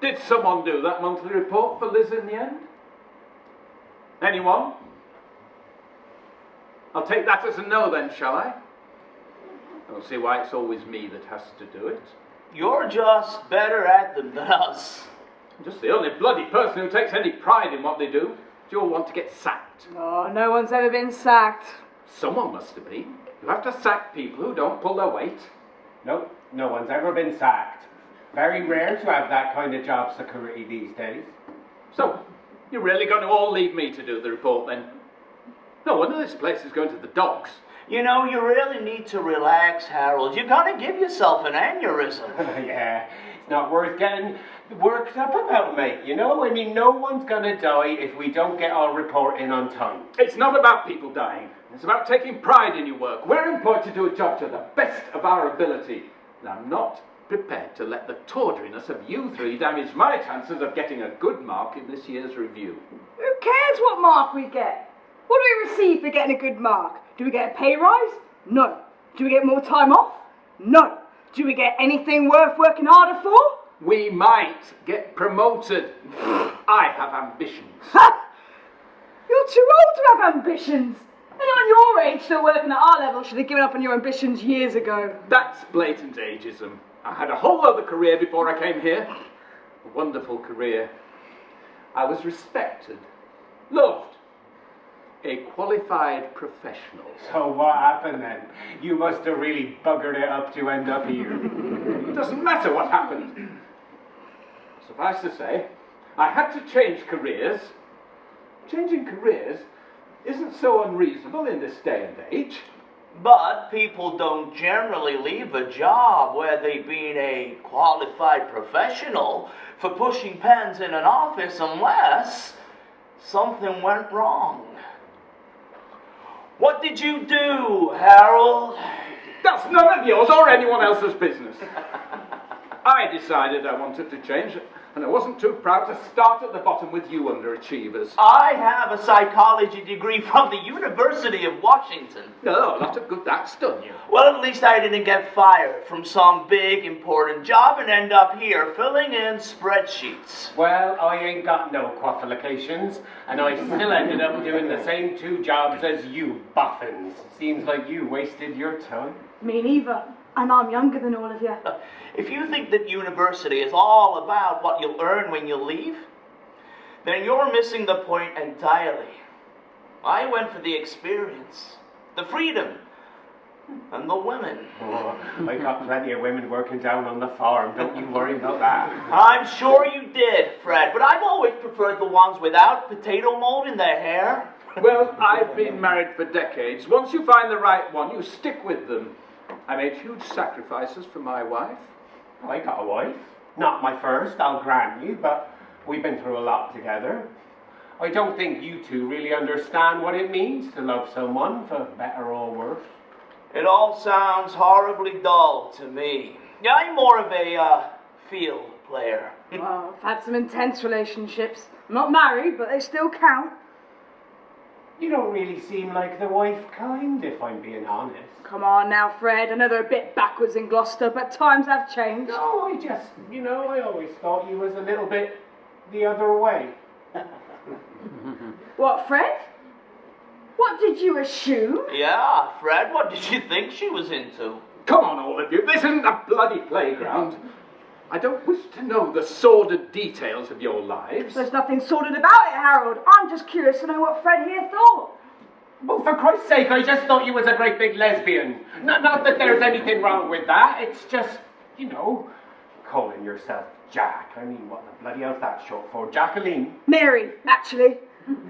Did someone do that monthly report for Liz in the end? Anyone? I'll take that as a no then, shall I? I don't see why it's always me that has to do it. You're just better at them than us. I'm just the only bloody person who takes any pride in what they do. Do you all want to get sacked? Oh, no one's ever been sacked. Someone must have been. You have to sack people who don't pull their weight. No, no one's ever been sacked. Very rare to have that kind of job security these days. So, you're really going to all leave me to do the report then? No wonder this place is going to the dogs. You know, you really need to relax, Harold. You're gonna give yourself an aneurysm. Yeah, it's not worth getting worked up about, mate. You know, I mean, no one's gonna die if we don't get our report in on time. It's not about people dying. It's about taking pride in your work. We're employed to do a job to the best of our ability. And I'm not prepared to let the tawdriness of you three damage my chances of getting a good mark in this year's review. Who cares what mark we get? What do we receive for getting a good mark? Do we get a pay rise? No. Do we get more time off? No. Do we get anything worth working harder for? We might get promoted. I have ambitions. Ha! You're too old to have ambitions. Anyone your age still working at our level should have given up on your ambitions years ago. That's blatant ageism. I had a whole other career before I came here. A wonderful career. I was respected, loved, a qualified professional. So what happened then? You must have really buggered it up to end up here. It doesn't matter what happened. Suffice to say, I had to change careers. Changing careers isn't so unreasonable in this day and age. But people don't generally leave a job where they've been a qualified professional for pushing pens in an office unless something went wrong. What did you do, Harold? That's none of yours or anyone else's business. I decided I wanted to change, and I wasn't too proud to start at the bottom with you underachievers. I have a psychology degree from the University of Washington. No, a lot of good that's done you. Well, at least I didn't get fired from some big important job and end up here filling in spreadsheets. Well, I ain't got no qualifications, and I still ended up doing the same 2 jobs as you boffins. Seems like you wasted your time. Me neither. And I'm younger than all of you. If you think that university is all about what you'll earn when you leave, then you're missing the point entirely. I went for the experience, the freedom, and the women. Oh, I got plenty of women working down on the farm. Don't you worry about that. I'm sure you did, Fred, but I've always preferred the ones without potato mold in their hair. Well, I've been married for decades. Once you find the right one, you stick with them. I made huge sacrifices for my wife. I got a wife. Not my first, I'll grant you, but we've been through a lot together. I don't think you two really understand what it means to love someone, for better or worse. It all sounds horribly dull to me. Yeah, I'm more of a field player. Well, I've had some intense relationships. I'm not married, but they still count. You don't really seem like the wife kind, if I'm being honest. Come on now, Fred. I know they're a bit backwards in Gloucester, but times have changed. No, I just, I always thought you was a little bit the other way. What, Fred? What did you assume? Yeah, Fred, what did you think she was into? Come on, all of you. This isn't a bloody playground. I don't wish to know the sordid details of your lives. There's nothing sordid about it, Harold. I'm just curious to know what Fred here thought. Well, for Christ's sake, I just thought you was a great big lesbian. Not that there's anything wrong with that. It's just, calling yourself Jack. I mean, what the bloody hell's that short for? Jacqueline? Mary, actually.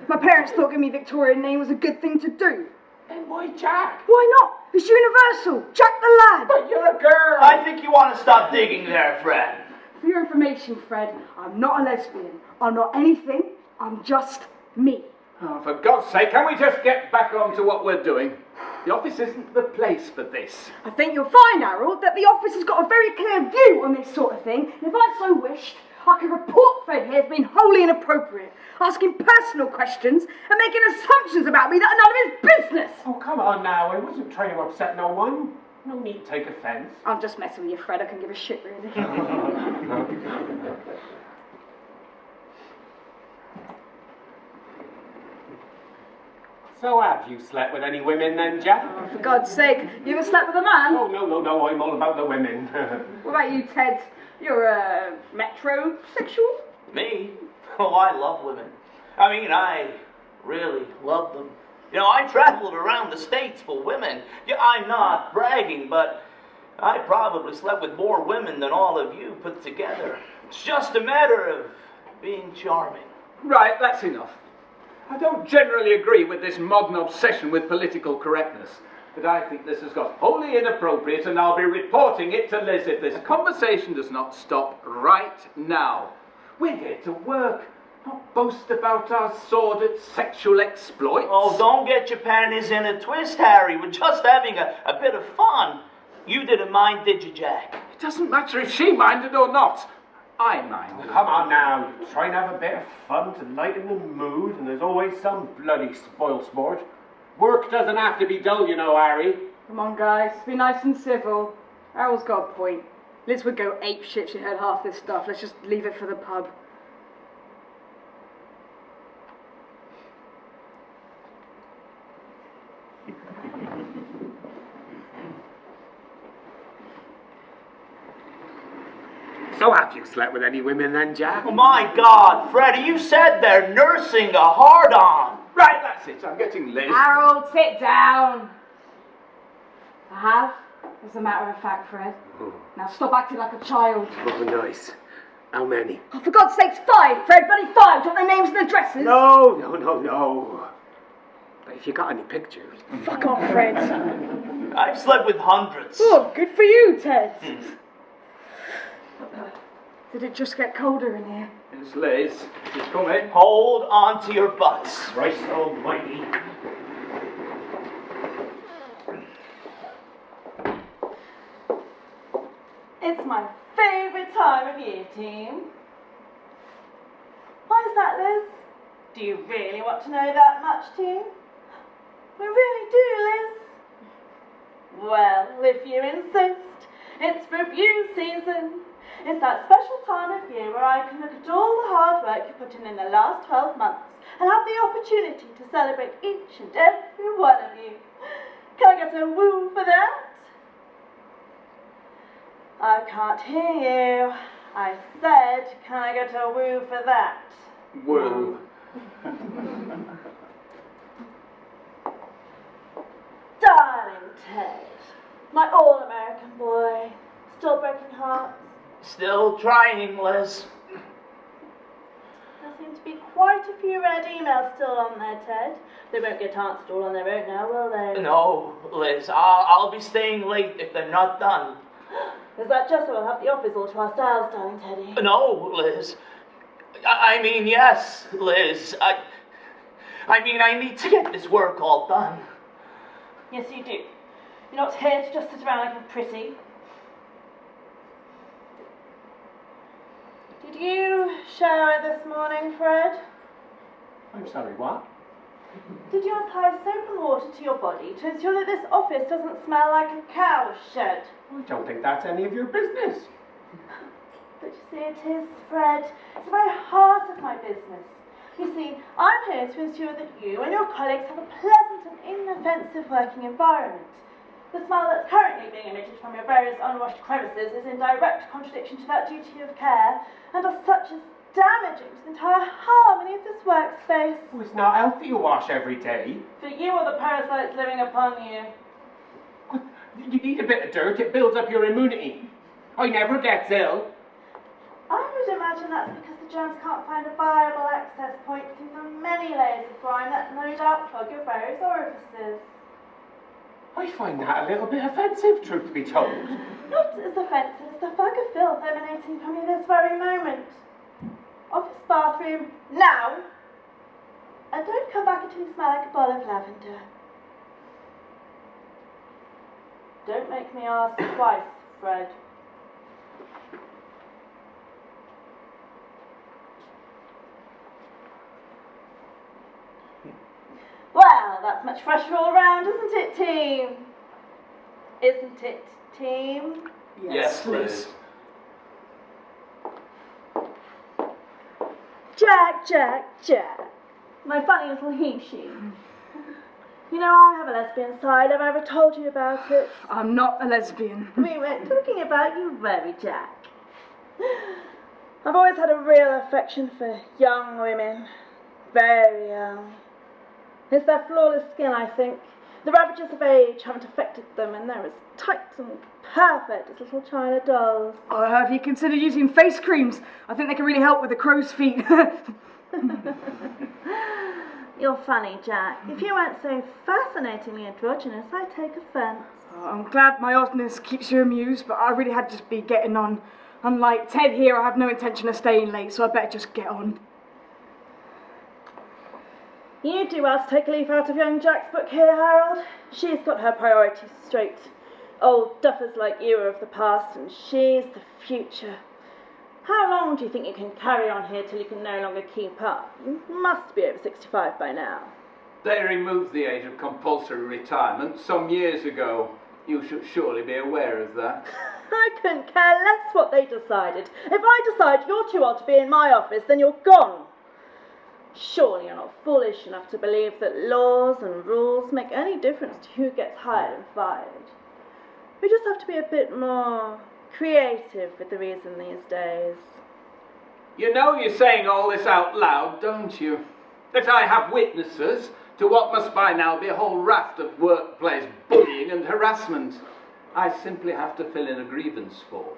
My parents thought giving me a Victorian name was a good thing to do. Then why Jack? Why not? It's universal. Jack the lad. But you're a girl. I think you want to stop digging there, Fred. For your information, Fred, I'm not a lesbian. I'm not anything. I'm just me. Oh, for God's sake, can we just get back on to what we're doing? The office isn't the place for this. I think you'll find, Harold, that the office has got a very clear view on this sort of thing. And if I so wished, I could report Fred here as being wholly inappropriate, asking personal questions and making assumptions about me that are none of his business. Oh, come on now. I wasn't trying to upset no one. No need to take offence. I'm just messing with you, Fred. I can give a shit, really. So have you slept with any women then, Jack? Oh, for God's sake, you ever slept with a man? Oh, no, I'm all about the women. What about you, Ted? You're a metrosexual? Me? Oh, I love women. I mean, I really love them. You know, I traveled around the States for women. Yeah, I'm not bragging, but I probably slept with more women than all of you put together. It's just a matter of being charming. Right, that's enough. I don't generally agree with this modern obsession with political correctness, but I think this has got wholly inappropriate, and I'll be reporting it to Liz if this conversation does not stop right now. We're here to work, not boast about our sordid sexual exploits. Oh, don't get your panties in a twist, Harry. We're just having a bit of fun. You didn't mind, did you, Jack? It doesn't matter if she minded or not. I mind. Come on now, you try and have a bit of fun to lighten the mood, and there's always some bloody spoil sport. Work doesn't have to be dull, you know, Harry. Come on, guys, be nice and civil. Harold's got a point. Liz would go apeshit if she heard half this stuff. Let's just leave it for the pub. So have you slept with any women then, Jack? Oh, my God, Freddie, you said they're nursing a hard-on. Right, that's it. I'm getting Liz. Harold, sit down. I have, as a matter of fact, Fred. Now stop acting like a child. Oh, nice. How many? Oh, for God's sakes, 5, Fred, bloody 5. Do you want their names and addresses? No. But if you got any pictures. Fuck off, Fred. I've slept with hundreds. Oh, good for you, Ted. Did it just get colder in here? It's Liz. She's coming. Hold on to your butts. Christ almighty. It's my favourite time of year, team. Why is that, Liz? Do you really want to know that much, team? We really do, Liz. Well, if you insist, it's review season. It's that special time of year where I can look at all the hard work you put in the last 12 months and have the opportunity to celebrate each and every one of you. Can I get a woo for that? I can't hear you. I said, can I get a woo for that? Woo. Darling Ted, my all-American boy, still breaking hearts. Still trying, Liz. There seem to be quite a few red emails still on there, Ted. They won't get answered all on their own now, will they? No, Liz, I'll be staying late if they're not done. Is that just so we'll have the office all to ourselves, darling Teddy? No, Liz. I mean, yes, Liz. I mean, I need to get this work all done. Yes, you do. You're not here to just sit around looking pretty. Did you shower this morning, Fred? I'm sorry, what? Did you apply soap and water to your body to ensure that this office doesn't smell like a cow shed? I don't think that's any of your business. But you see, it is, Fred. It's the very heart of my business. You see, I'm here to ensure that you and your colleagues have a pleasant and inoffensive working environment. The smell that's currently being emitted from your various unwashed crevices is in direct contradiction to that duty of care, and as such is damaging to the entire harmony of this workspace. Oh, it's not healthy to wash every day. For you or the parasites living upon you. What? You need a bit of dirt, it builds up your immunity. I never get ill. I would imagine that's because the germs can't find a viable access point through the many layers of grime that no doubt plug your various orifices. I find that a little bit offensive, truth be told. Not as offensive as the fug of filth emanating from you this very moment. Office bathroom, now! And don't come back until you smell like a bowl of lavender. Don't make me ask twice, Fred. Well, that's much fresher all round, isn't it, team? Isn't it, team? Yes, Liz. Jack, Jack, Jack. My funny little he-she. You know, I have a lesbian side. Have I ever told you about it? I'm not a lesbian. We weren't talking about you, were we, Jack? I've always had a real affection for young women. Very young. It's their flawless skin, I think. The ravages of age haven't affected them, and they're as tight and perfect as little China dolls. Or have you considered using face creams? I think they can really help with the crow's feet. You're funny, Jack. If you weren't so fascinatingly androgynous, I'd take offence. I'm glad my oddness keeps you amused, but I really had to just be getting on. Unlike Ted here, I have no intention of staying late, so I better just get on. You do well to take a leaf out of young Jack's book here, Harold. She's got her priorities straight. Old duffers like you are of the past, and she's the future. How long do you think you can carry on here till you can no longer keep up? You must be over 65 by now. They removed the age of compulsory retirement some years ago. You should surely be aware of that. I couldn't care less what they decided. If I decide you're too old to be in my office, then you're gone. Surely you're not foolish enough to believe that laws and rules make any difference to who gets hired and fired. We just have to be a bit more creative with the reason these days. You know you're saying all this out loud, don't you? That I have witnesses to what must by now be a whole raft of workplace bullying and harassment. I simply have to fill in a grievance form,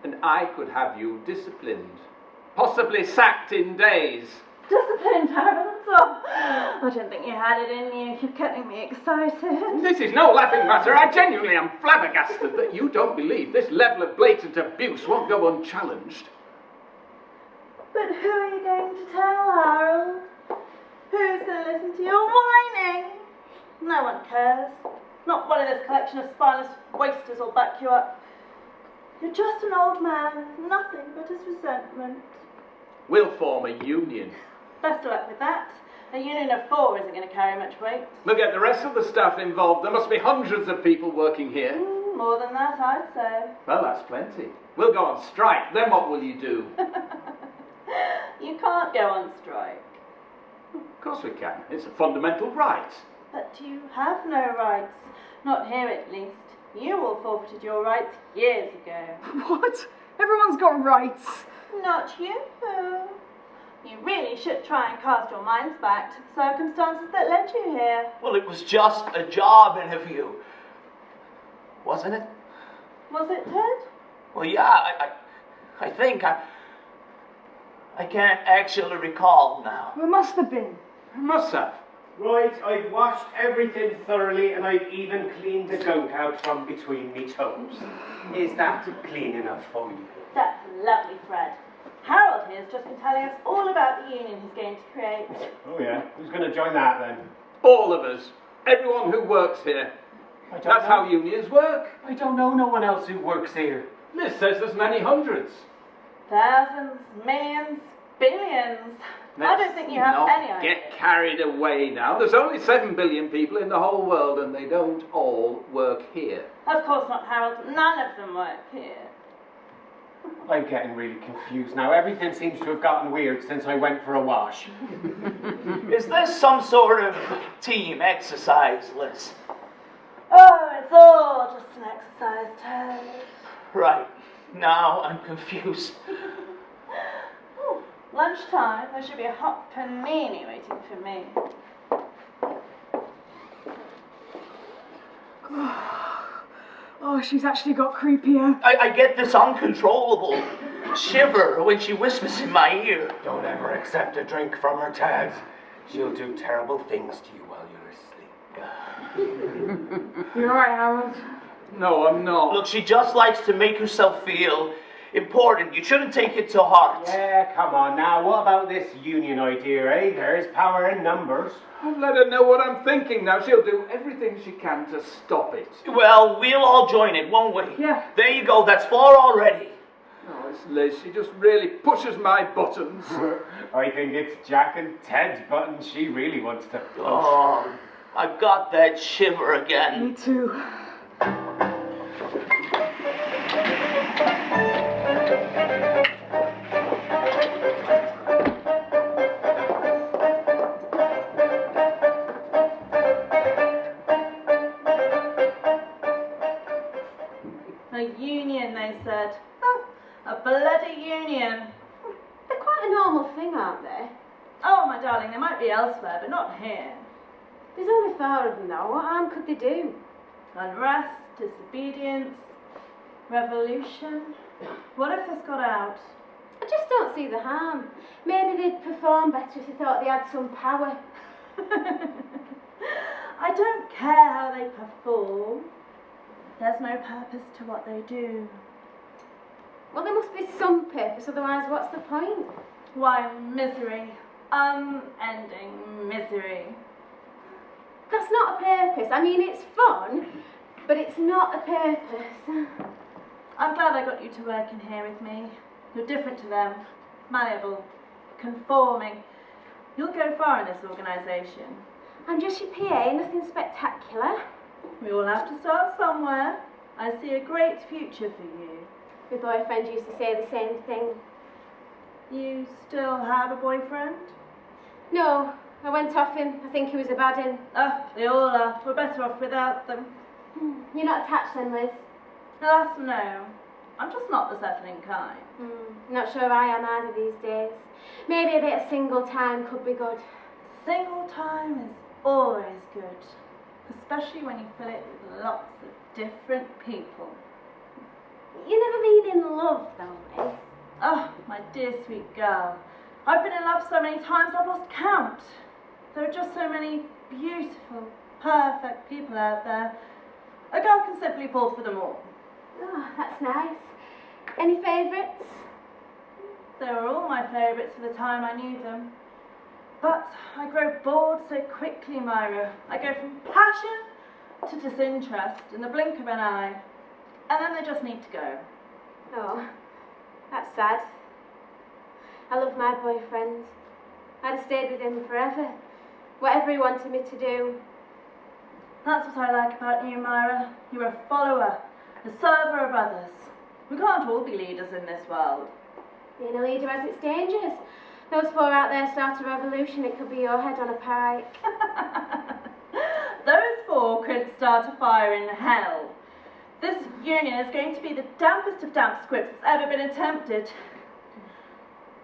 and I could have you disciplined, possibly sacked in days. Disciplined, Harold? Oh, I didn't think you had it in you. You're getting me excited. This is no laughing matter. I genuinely am flabbergasted that you don't believe this level of blatant abuse won't go unchallenged. But who are you going to tell, Harold? Who's going to listen to your whining? No one cares. Not one of this collection of spineless wasters will back you up. You're just an old man with nothing but his resentment. We'll form a union. Best of luck with that. A union of 4 isn't going to carry much weight. Look at the rest of the staff involved. There must be hundreds of people working here. More than that, I'd say. Well, that's plenty. We'll go on strike. Then what will you do? You can't go on strike. Of course we can. It's a fundamental right. But you have no rights. Not here, at least. You all forfeited your rights years ago. What? Everyone's got rights. Not you. You really should try and cast your minds back to the circumstances that led you here. Well, it was just a job interview, wasn't it? Was it, Ted? Well, yeah, I think I can't actually recall now. It must have been. I must have. Right, I've washed everything thoroughly and I've even cleaned the gunk out from between me toes. Is that clean enough for you? That's lovely, Fred. Harold here's just been telling us all about the union he's going to create. Oh yeah, who's going to join that then? All of us. Everyone who works here. That's how unions work. I don't know no one else who works here. Liz says there's many hundreds. Thousands, millions, billions. I don't think you have any idea. Get carried away now. There's only 7 billion people in the whole world and they don't all work here. Of course not, Harold. None of them work here. I'm getting really confused now. Everything seems to have gotten weird since I went for a wash. Is this some sort of team exercise, Liz? Oh, it's all just an exercise, Ted. Right. Now I'm confused. Lunchtime, there should be a hot panini waiting for me. Oh, she's actually got creepier. I get this uncontrollable shiver when she whispers in my ear. Don't ever accept a drink from her, Ted. She'll do terrible things to you while you're asleep. You're alright, Harold. No, I'm not. Look, she just likes to make herself feel important. You shouldn't take it to heart. Yeah, come on now. What about this union idea, eh? There's power in numbers. I'll let her know what I'm thinking now. She'll do everything she can to stop it. Well, we'll all join it, won't we? Yeah. There you go. That's 4 already. Oh, it's Liz. She just really pushes my buttons. I think it's Jack and Ted's button she really wants to push. Oh, I got that shiver again. Me too. A union, they said. Oh, a bloody union. They're quite a normal thing, aren't they? Oh, my darling, they might be elsewhere, but not here. There's only 4 of them, though. What harm could they do? Unrest, disobedience, revolution. What if this got out? I just don't see the harm. Maybe they'd perform better if they thought they had some power. I don't care how they perform. There's no purpose to what they do. Well, there must be some purpose, otherwise what's the point? Why, misery. Unending misery. That's not a purpose. I mean, it's fun, but it's not a purpose. I'm glad I got you to work in here with me. You're different to them. Malleable. Conforming. You'll go far in this organisation. I'm just your PA, nothing spectacular. We all have to start somewhere. I see a great future for you. My boyfriend used to say the same thing. You still have a boyfriend? No, I went off him. I think he was a bad un. They all are. We're better off without them. You're not attached then, Liz? Alas, no. I'm just not the settling kind. Not sure I am either these days. Maybe a bit of single time could be good. Single time is always good. Especially when you fill it with lots of different people. You never been in love, though, Liz? Oh, my dear sweet girl. I've been in love so many times I've lost count. There are just so many beautiful, perfect people out there. A girl can simply fall for them all. Oh, that's nice. Any favourites? They were all my favourites for the time I knew them. But I grow bored so quickly, Myra. I go from passion to disinterest in the blink of an eye. And then they just need to go. Oh, that's sad. I love my boyfriend. I'd have stayed with him forever. Whatever he wanted me to do. That's what I like about you, Myra. You're a follower, a server of others. We can't all be leaders in this world. Being a leader has its dangers. Those 4 out there start a revolution, it could be your head on a pike. Those 4 couldn't start a fire in hell. This union is going to be the dampest of damp squibs that's ever been attempted.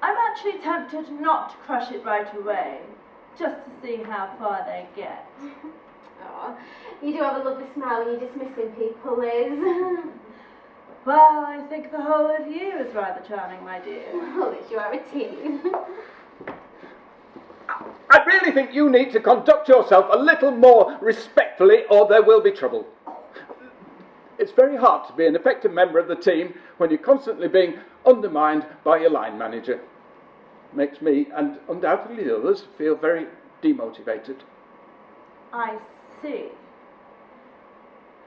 I'm actually tempted not to crush it right away, just to see how far they get. Oh, you do have a lovely smile when you're dismissing people, Liz. Well, I think the whole of you is rather charming, my dear. Oh, Liz, you are a tease. I really think you need to conduct yourself a little more respectfully, or there will be trouble. It's very hard to be an effective member of the team when you're constantly being undermined by your line manager. Makes me, and undoubtedly the others, feel very demotivated. I see.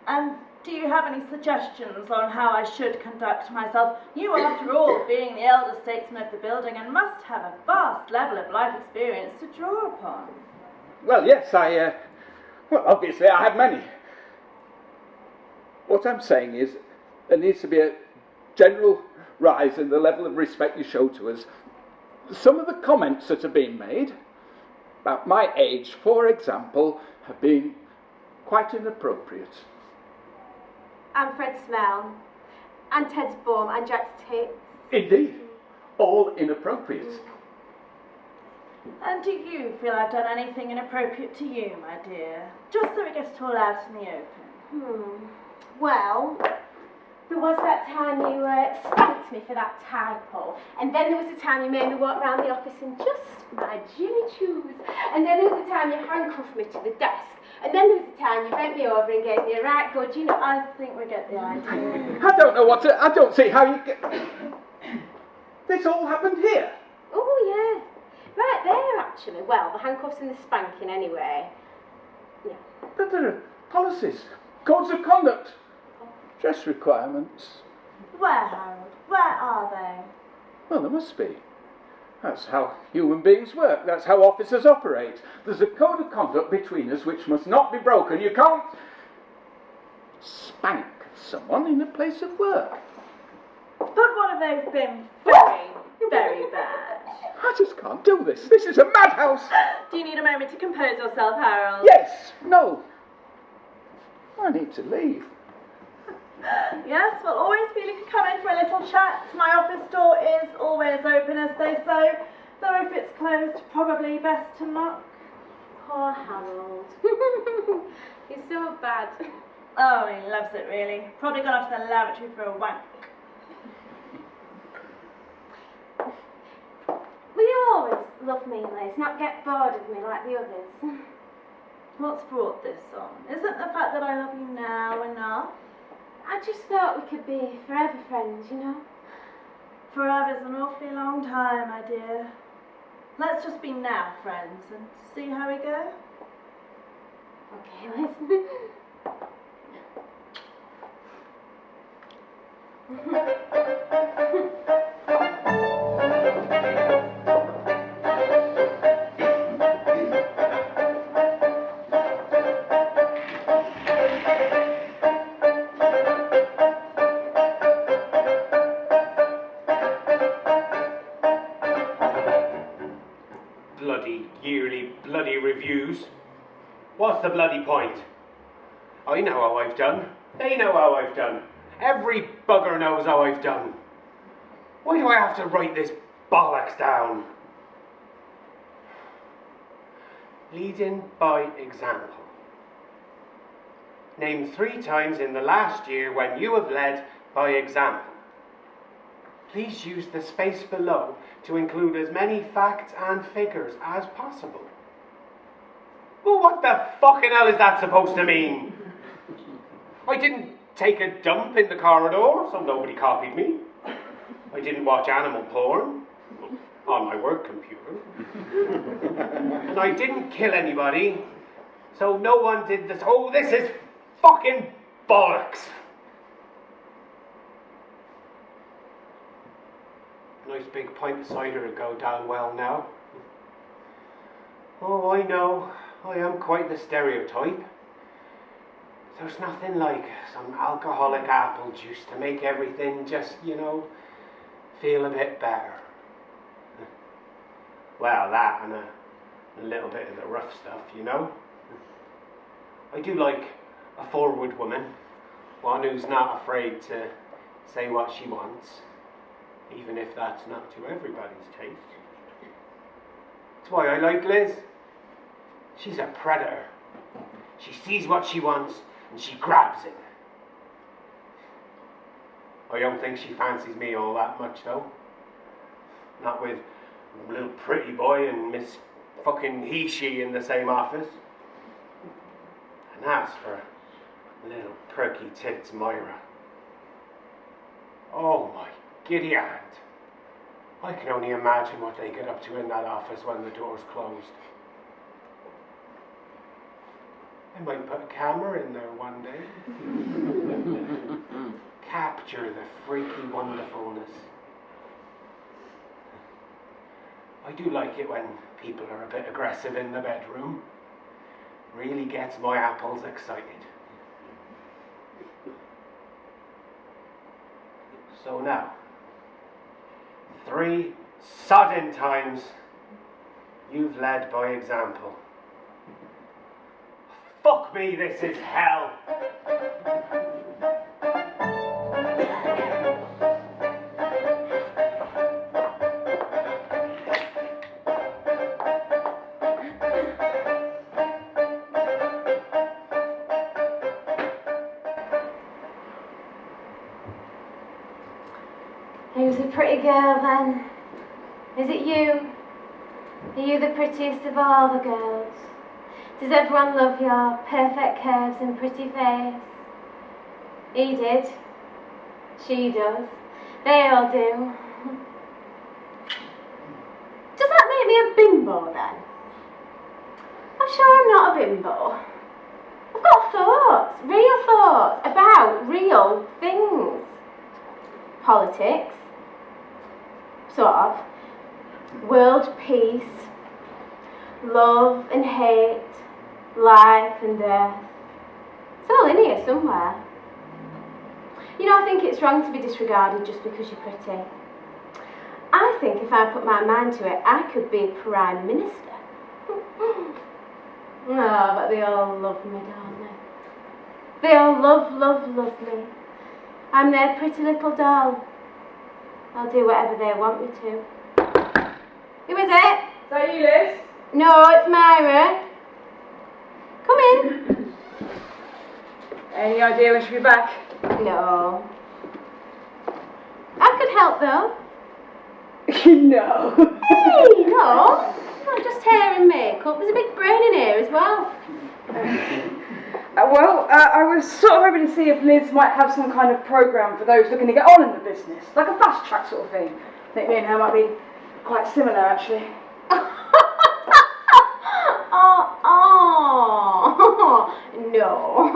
And do you have any suggestions on how I should conduct myself? You, after all, being the elder statesman of the building, and must have a vast level of life experience to draw upon. Well, yes, well, obviously I have many. What I'm saying is there needs to be a general rise in the level of respect you show to us. Some of the comments that have been made about my age, for example, have been quite inappropriate. And Fred's smell, and Ted's bum, and Jack's tits. Indeed, all inappropriate. And do you feel I've done anything inappropriate to you, my dear? Just so we get it all out in the open. Well, there was that time you spanked me for that typo, and then there was the time you made me walk around the office in just my Jimmy Choos, and then there was the time you handcuffed me to the desk, and then there was the time you bent me over and gave me a right good, you know. I think we get the idea. I don't know I don't see how you get... This all happened here. Oh, yeah. Right there, actually. Well, the handcuffs and the spanking, anyway. Yeah. But there are policies, codes of conduct, dress requirements. Where, Harold? Where are they? Well, there must be. That's how human beings work. That's how officers operate. There's a code of conduct between us which must not be broken. You can't spank someone in a place of work. But what if they've been very, very bad? I just can't do this. This is a madhouse. Do you need a moment to compose yourself, Harold? Yes. No. I need to leave. Yes, well, always feel you can come in for a little chat. My office door is always open, as they say. Though if it's closed, probably best to knock. Poor Harold. He's so bad. Oh, he loves it, really. Probably gone off to the lavatory for a wank. Will you always love me, Liz, not get bored of me like the others? What's brought this on? Isn't the fact that I love you now enough? I just thought we could be forever friends, you know? Forever's an awfully long time, my dear. Let's just be now friends and see how we go. Okay, Liz. Bloody yearly bloody reviews. What's the bloody point? I know how I've done. They know how I've done. Every bugger knows how I've done. Why do I have to write this bollocks down? Leading by example. Name 3 times in the last year when you have led by example. Please use the space below to include as many facts and figures as possible. Well, what the fucking hell is that supposed to mean? I didn't take a dump in the corridor, so nobody copied me. I didn't watch animal porn on my work computer. And I didn't kill anybody, so no one did this. Oh, this is fucking bollocks. Nice big pint of cider to go down well now. Oh, I know, I am quite the stereotype. There's nothing like some alcoholic apple juice to make everything just, you know, feel a bit better. Well, that and a little bit of the rough stuff, you know. I do like a forward woman, one who's not afraid to say what she wants, even if that's not to everybody's taste. That's why I like Liz. She's a predator. She sees what she wants and she grabs it. I don't think she fancies me all that much, though. Not with little pretty boy and Miss fucking he-she in the same office. And as for little perky tits Myra. Oh my giddy aunt. I can only imagine what they get up to in that office when the door's closed. I might put a camera in there one day. Capture the freaky wonderfulness. I do like it when people are a bit aggressive in the bedroom. Really gets my apples excited. So now, 3 sodden times you've led by example. Fuck me, this is hell. Who's the pretty girl then? Is it you? Are you the prettiest of all the girls? Does everyone love your perfect curves and pretty face? He did. She does. They all do. Does that make me a bimbo then? I'm sure I'm not a bimbo. I've got thoughts, real thoughts, about real things. Politics, sort of. World peace, love and hate, life and death. It's all in here somewhere. You know, I think it's wrong to be disregarded just because you're pretty. I think if I put my mind to it, I could be Prime Minister. Oh, but they all love me, don't they? They all love me. I'm their pretty little doll. I'll do whatever they want me to. Who is it? Is that you, Liz? No, it's Myra. Come in. Any idea when she'll be back? No. I could help though. No. Hey, no. Not just hair and makeup. There's a big brain in here as well. I was sort of hoping to see if Liz might have some kind of programme for those looking to get on in the business. Like a fast track sort of thing. I think me and her might be quite similar, actually. No.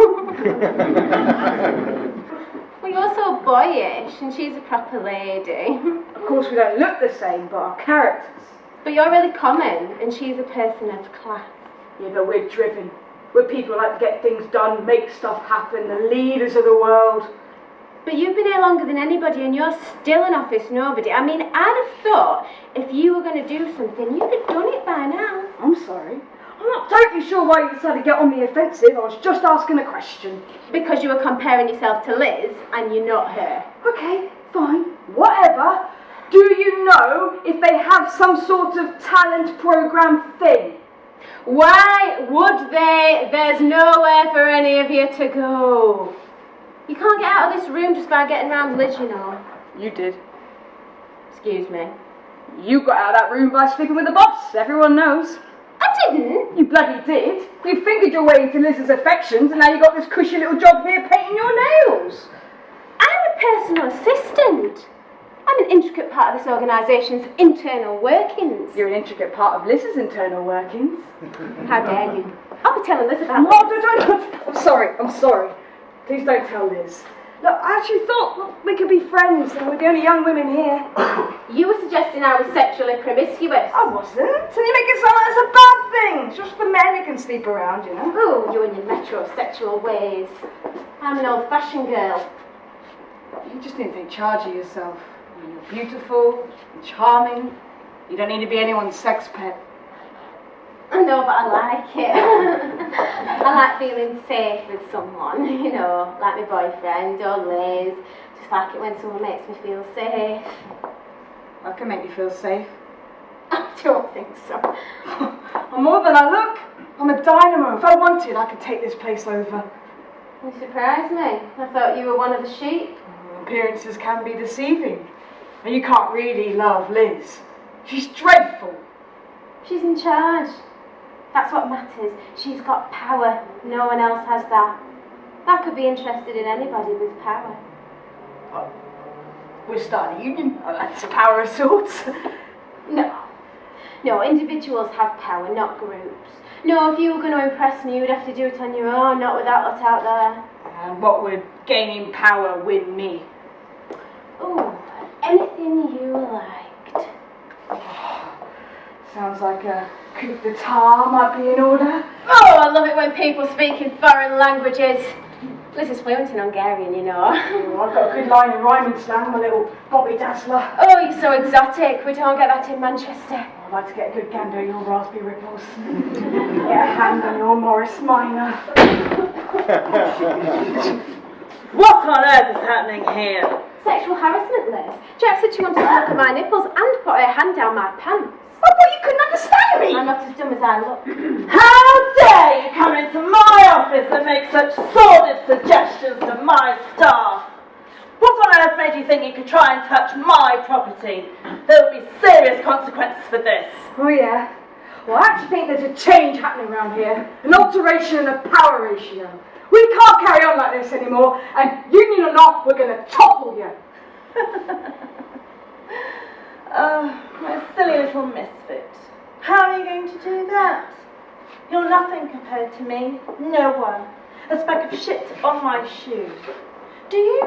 Well, you're so boyish, and she's a proper lady. Of course, we don't look the same, but our characters. But you're really common, and she's a person of class. Yeah, but we're driven. We're people who like to get things done, make stuff happen, the leaders of the world. But you've been here longer than anybody, and you're still an office nobody. I mean, I'd have thought if you were going to do something, you'd have done it by now. I'm sorry. I'm not totally sure why you decided to get on the offensive. I was just asking a question. Because you were comparing yourself to Liz, and you're not her. Okay, fine, whatever. Do you know if they have some sort of talent programme thing? Why would they? There's nowhere for any of you to go. You can't get out of this room just by getting round Liz, you know. You did. Excuse me. You got out of that room by sleeping with the boss, everyone knows. I didn't. You bloody did. You fingered your way into Liz's affections and now you got this cushy little job here painting your nails. I'm a personal assistant. I'm an intricate part of this organisation's internal workings. You're an intricate part of Liz's internal workings. How dare you? I'll be telling Liz about No, don't. I'm sorry. Please don't tell Liz. Look, I actually thought we could be friends and we're the only young women here. You were suggesting I was sexually promiscuous. I wasn't. And you make it sound like it's a bad thing. It's just the men who can sleep around, you know. Oh, you and your metrosexual ways. I'm an old-fashioned girl. You just need to take charge of yourself. You're beautiful and charming. You don't need to be anyone's sex pet. I know, but I like it. I like feeling safe with someone, you know, like my boyfriend or Liz. Just like it when someone makes me feel safe. I can make you feel safe. I don't think so. I'm more than I look. I'm a dynamo. If I wanted, I could take this place over. You surprised me. I thought you were one of the sheep. Appearances can be deceiving. And you can't really love Liz. She's dreadful. She's in charge. That's what matters. She's got power. No one else has that. I could be interested in anybody with power. Oh, we're starting a union. Oh, that's a power of sorts. No, individuals have power, not groups. No, if you were going to impress me, you'd have to do it on your own, not with that lot out there. And what would gaining power win me? Oh, anything you liked. Sounds like a coup d'etat might be in order. Oh, I love it when people speak in foreign languages. Liz is fluent in Hungarian, you know. Oh, I've got a good line in rhyming slang, my little Bobby Dazzler. Oh, you're so exotic. We don't get that in Manchester. I'd like to get a good gander on your raspberry ripples. Get a hand on your Morris Minor. What on earth is happening here? Sexual harassment, Liz. Jack said she wanted to look at my nipples and put her hand down my pants. I thought you couldn't understand me. I'm not as dumb as I look. How dare you come into my office and make such sordid suggestions to my staff? What on earth made you think you could try and touch my property? There will be serious consequences for this. Oh yeah? Well, I actually think there's a change happening around here. An alteration in the power ratio. We can't carry on like this anymore, and union or not, we're going to topple you. My silly little misfit. How are you going to do that? You're nothing compared to me. No one. A speck of shit on my shoe. Do you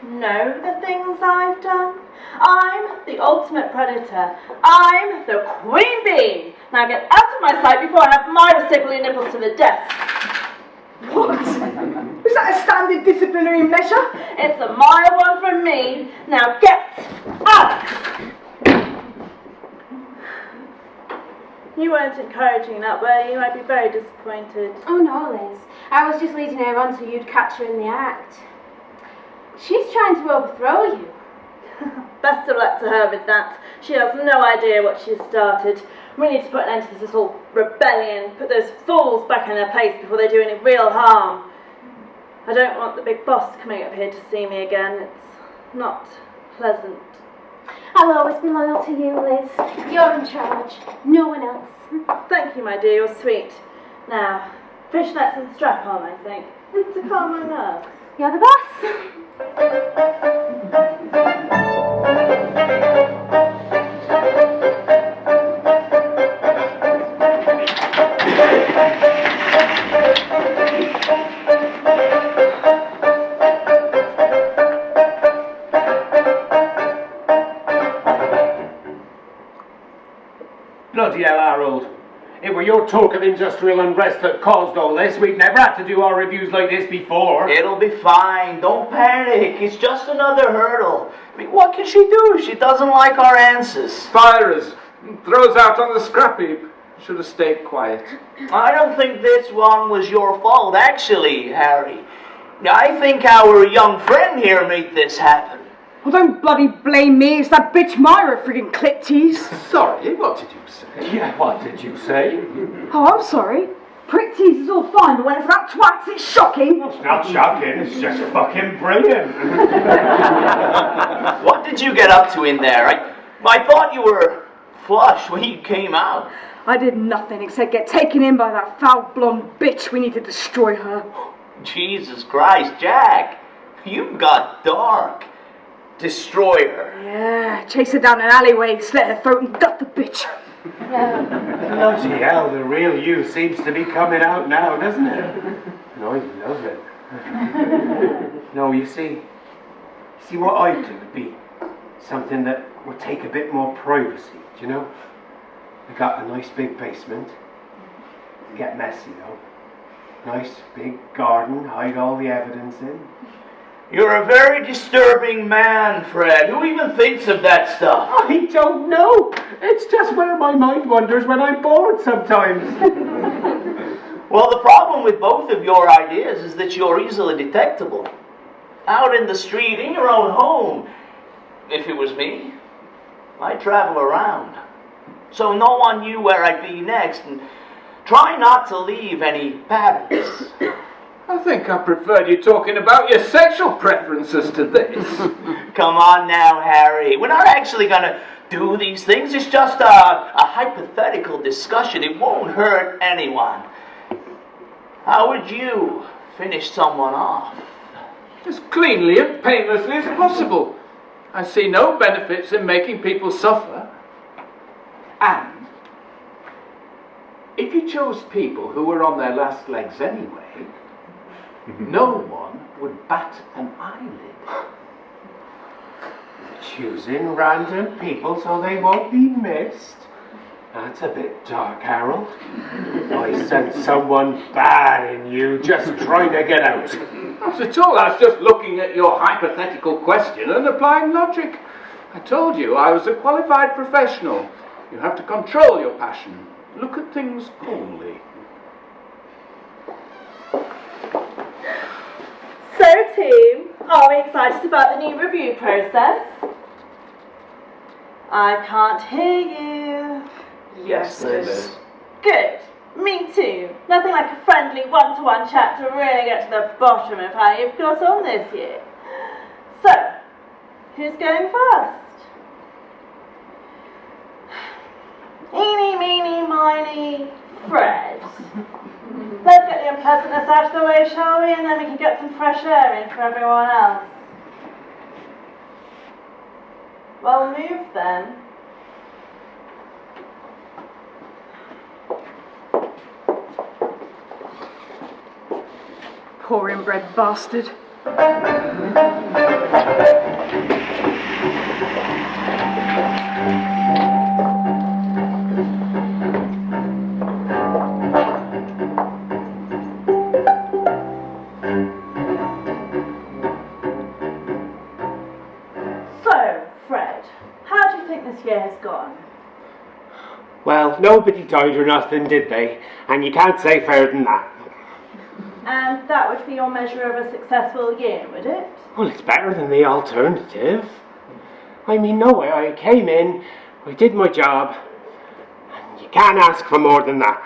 know the things I've done? I'm the ultimate predator. I'm the queen bee. Now get out of my sight before I have Myra staple your nipples to the desk. What? Was that a standard disciplinary measure? It's a mild one from me. Now get out! You weren't encouraging that, were you? I'd be very disappointed. Oh no, Liz. I was just leading her on so you'd catch her in the act. She's trying to overthrow you. Best of luck to her with that. She has no idea what she's started. We need to put an end to this little rebellion, put those fools back in their place before they do any real harm. I don't want the big boss coming up here to see me again. It's not pleasant. I'll always be loyal to you, Liz. You're in charge. No one else. Thank you, my dear, you're sweet. Now, fishnets and strap-on, I think, to calm my nerves. You're the boss. Bloody hell, Harold. It were your talk of industrial unrest that caused all this. We've never had to do our reviews like this before. It'll be fine. Don't panic. It's just another hurdle. I mean, what can she do? She doesn't like our answers. Fires and throws out on the scrap heap. Should have stayed quiet. I don't think this one was your fault, actually, Harry. I think our young friend here made this happen. Well, don't bloody blame me. It's that bitch Myra friggin' clip tease. Sorry, what did you say? Yeah, what did you say? Oh, I'm sorry. Prick tease is all fine, but when it's about twats, it's shocking. It's not shocking, it's just fucking brilliant. What did you get up to in there? I thought you were flush when you came out. I did nothing except get taken in by that foul blonde bitch. We need to destroy her. Jesus Christ, Jack. You've got dark. Destroy her. Yeah, chase her down an alleyway, slit her throat and gut the bitch. Bloody hell, the real you seems to be coming out now, doesn't it? And I love it. No, you see what I'd do would be something that would take a bit more privacy, do you know? I got a nice big basement. Get messy though. Nice big garden, hide all the evidence in. You're a very disturbing man, Fred. Who even thinks of that stuff? I don't know. It's just where my mind wanders when I'm bored sometimes. Well, the problem with both of your ideas is that you're easily detectable. Out in the street, in your own home. If it was me, I'd travel around. So no one knew where I'd be next, and try not to leave any patterns. I think I preferred you talking about your sexual preferences to this. Come on now, Harry. We're not actually going to do these things. It's just a hypothetical discussion. It won't hurt anyone. How would you finish someone off? As cleanly and painlessly as possible. I see no benefits in making people suffer. And if you chose people who were on their last legs anyway, no one would bat an eyelid. Choosing random people so they won't be missed? That's a bit dark, Harold. I sense someone bad in you just trying to get out. Not at all. I was just looking at your hypothetical question and applying logic. I told you I was a qualified professional. You have to control your passion. Look at things coolly. So, team, are we excited about the new review process? I can't hear you. Yes, Liz. Good. Me too. Nothing like a friendly one-to-one chat to really get to the bottom of how you've got on this year. So, who's going first? Eeny, meeny, miny, Fred. Let's get the unpleasantness out of the way, shall we? And then we can get some fresh air in for everyone else. Well, move then. Poor inbred bastard. So, Fred, how do you think this year has gone? Well, nobody died or nothing, did they? And you can't say fairer than that. And that would be your measure of a successful year, would it? Well, it's better than the alternative. I mean, no, I came in, I did my job, and you can't ask for more than that.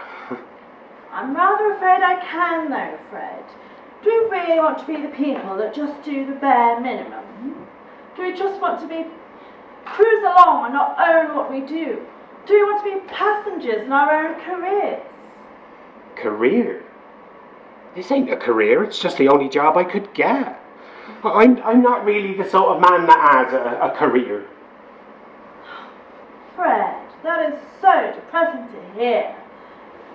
I'm rather afraid I can, though, Fred. Do we really want to be the people that just do the bare minimum? Do we just want to cruise along and not own what we do? Do we want to be passengers in our own careers? Career? This ain't a career, it's just the only job I could get. I'm not really the sort of man that has a career. Fred, that is so depressing to hear.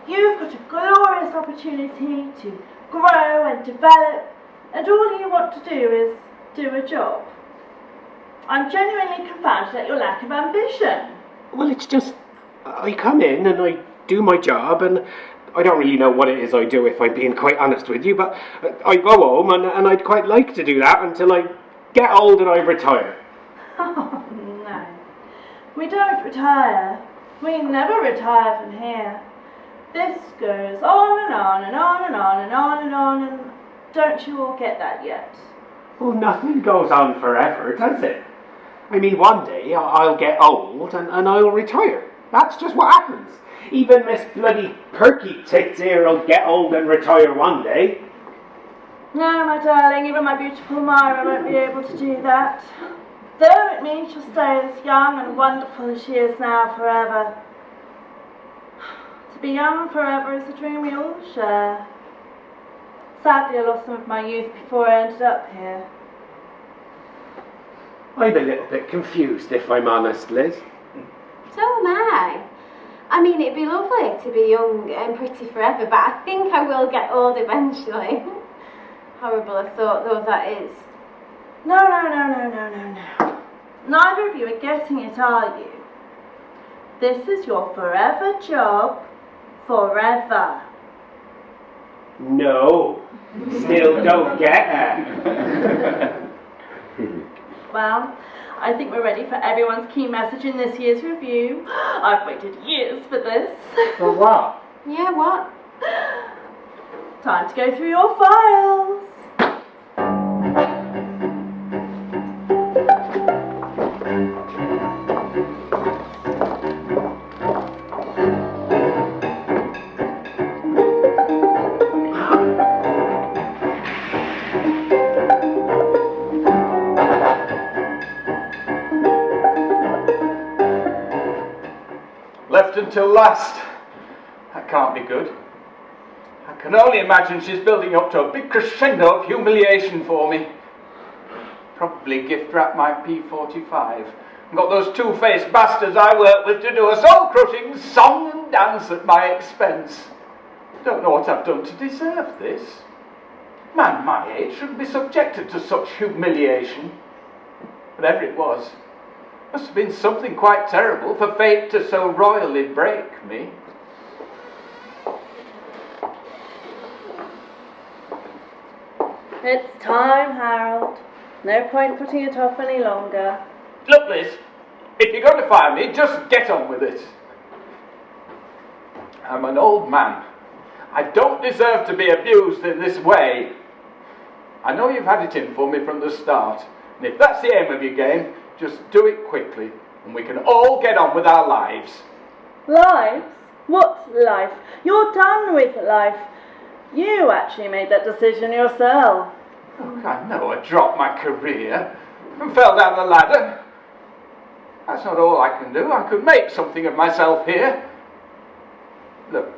You've got a glorious opportunity to grow and develop, and all you want to do is do a job. I'm genuinely confounded at your lack of ambition. Well, it's just, I come in and I do my job, and I don't really know what it is I do, if I'm being quite honest with you, but I go home and I'd quite like to do that until I get old and I retire. Oh, no. We don't retire. We never retire from here. This goes on and on and on and on and on and on, and don't you all get that yet? Well, nothing goes on forever, does it? I mean, one day I'll get old and I'll retire. That's just what happens. Even Miss Bloody Perky Tits here will get old and retire one day. No, my darling, even my beautiful Myra won't be able to do that. Though it means she'll stay as young and wonderful as she is now forever. To be young forever is a dream we all share. Sadly, I lost some of my youth before I ended up here. I'm a little bit confused, if I'm honest, Liz. So am I. I mean, it'd be lovely to be young and pretty forever, but I think I will get old eventually. Horrible a thought, though, that is. No. Neither of you are getting it, are you? This is your forever job. Forever. No. Still don't get it. Well, I think we're ready for everyone's key message in this year's review. I've waited years for this. For what? Yeah, what? Time to go through your files. Left until last. That can't be good. I can only imagine she's building up to a big crescendo of humiliation for me. Probably gift wrap my P45 and got those two-faced bastards I work with to do a soul-crushing song and dance at my expense. Don't know what I've done to deserve this. Man my age shouldn't be subjected to such humiliation. Whatever it was, must have been something quite terrible for fate to so royally break me. It's time, Harold. No point putting it off any longer. Look, Liz, if you're going to fire me, just get on with it. I'm an old man. I don't deserve to be abused in this way. I know you've had it in for me from the start, and if that's the aim of your game, just do it quickly, and we can all get on with our lives. Lives? What life? You're done with life. You actually made that decision yourself. Look, I know I dropped my career and fell down the ladder. That's not all I can do. I could make something of myself here. Look,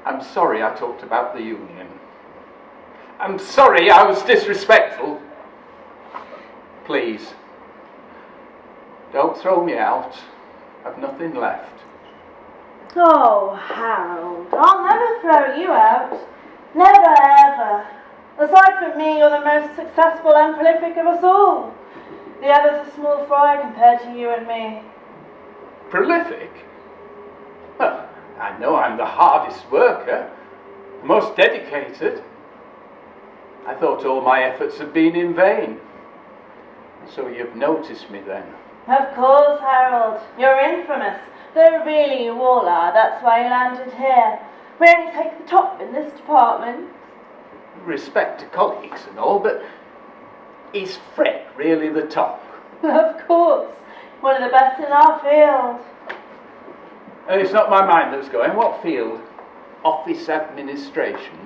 I'm sorry I talked about the union. I'm sorry I was disrespectful. Please, don't throw me out. I've nothing left. Oh, Harold, I'll never throw you out. Never, ever. Aside from me, you're the most successful and prolific of us all. The others are small fry compared to you and me. Prolific? Well, I know I'm the hardest worker, the most dedicated. I thought all my efforts had been in vain. So you've noticed me then. Of course, Harold. You're infamous. Though really you all are. That's why you landed here. We only take the top in this department. respect to colleagues and all, but is Fred really the top? Of course. One of the best in our field. It's not my mind that's going. What field? Office administration.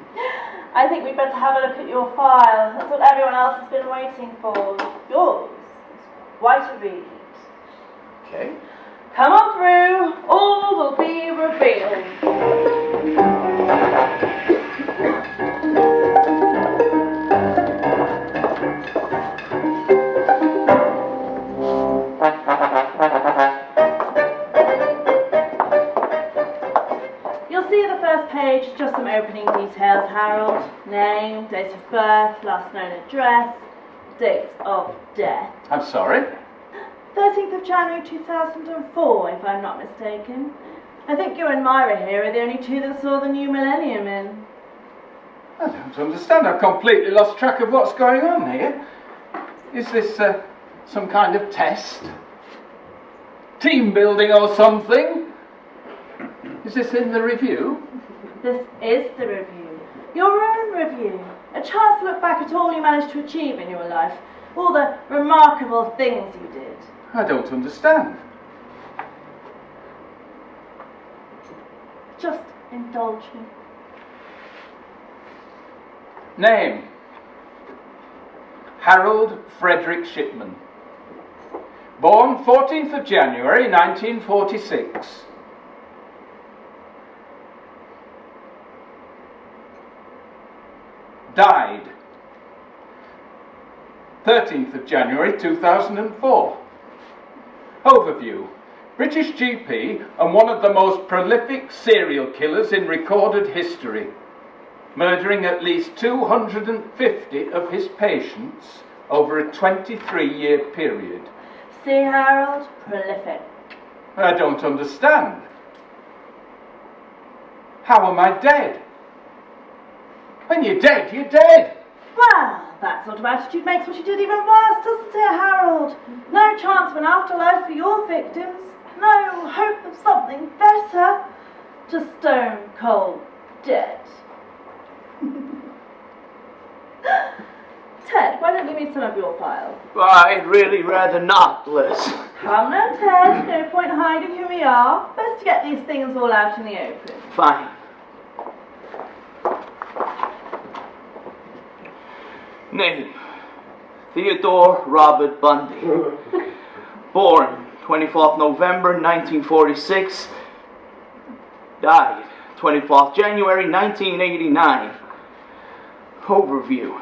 I think we'd better have a look at your file. That's what everyone else has been waiting for. Yours is quite a read. Okay. Come on through. All will be revealed. You'll see the first page, just some opening details, Harold. Name, date of birth, last known address, date of death. I'm sorry? 13th of January 2004, if I'm not mistaken. I think you and Myra here are the only two that saw the new millennium in. I don't understand. I've completely lost track of what's going on here. Is this some kind of test? Team building or something? Is this in the review? This is the review. Your own review. A chance to look back at all you managed to achieve in your life. All the remarkable things you did. I don't understand. Just indulge me. Name? Harold Frederick Shipman. Born 14th of January 1946. Died 13th of January 2004. Overview. British GP and one of the most prolific serial killers in recorded history, murdering at least 250 of his patients over a 23-year period. See, Harold? Prolific. I don't understand. How am I dead? When you're dead, you're dead. Well, that sort of attitude makes what you did even worse, doesn't it, Harold? No chance of an afterlife for your victims. No hope of something better. Just stone cold dead. Ted, why don't you read some of your file? Well, I'd really rather not, Liz. Come now, Ted. No point hiding who we are. Best to get these things all out in the open. Fine. Name, Theodore Robert Bundy. Born 24th November 1946. Died 24th January 1989. Overview.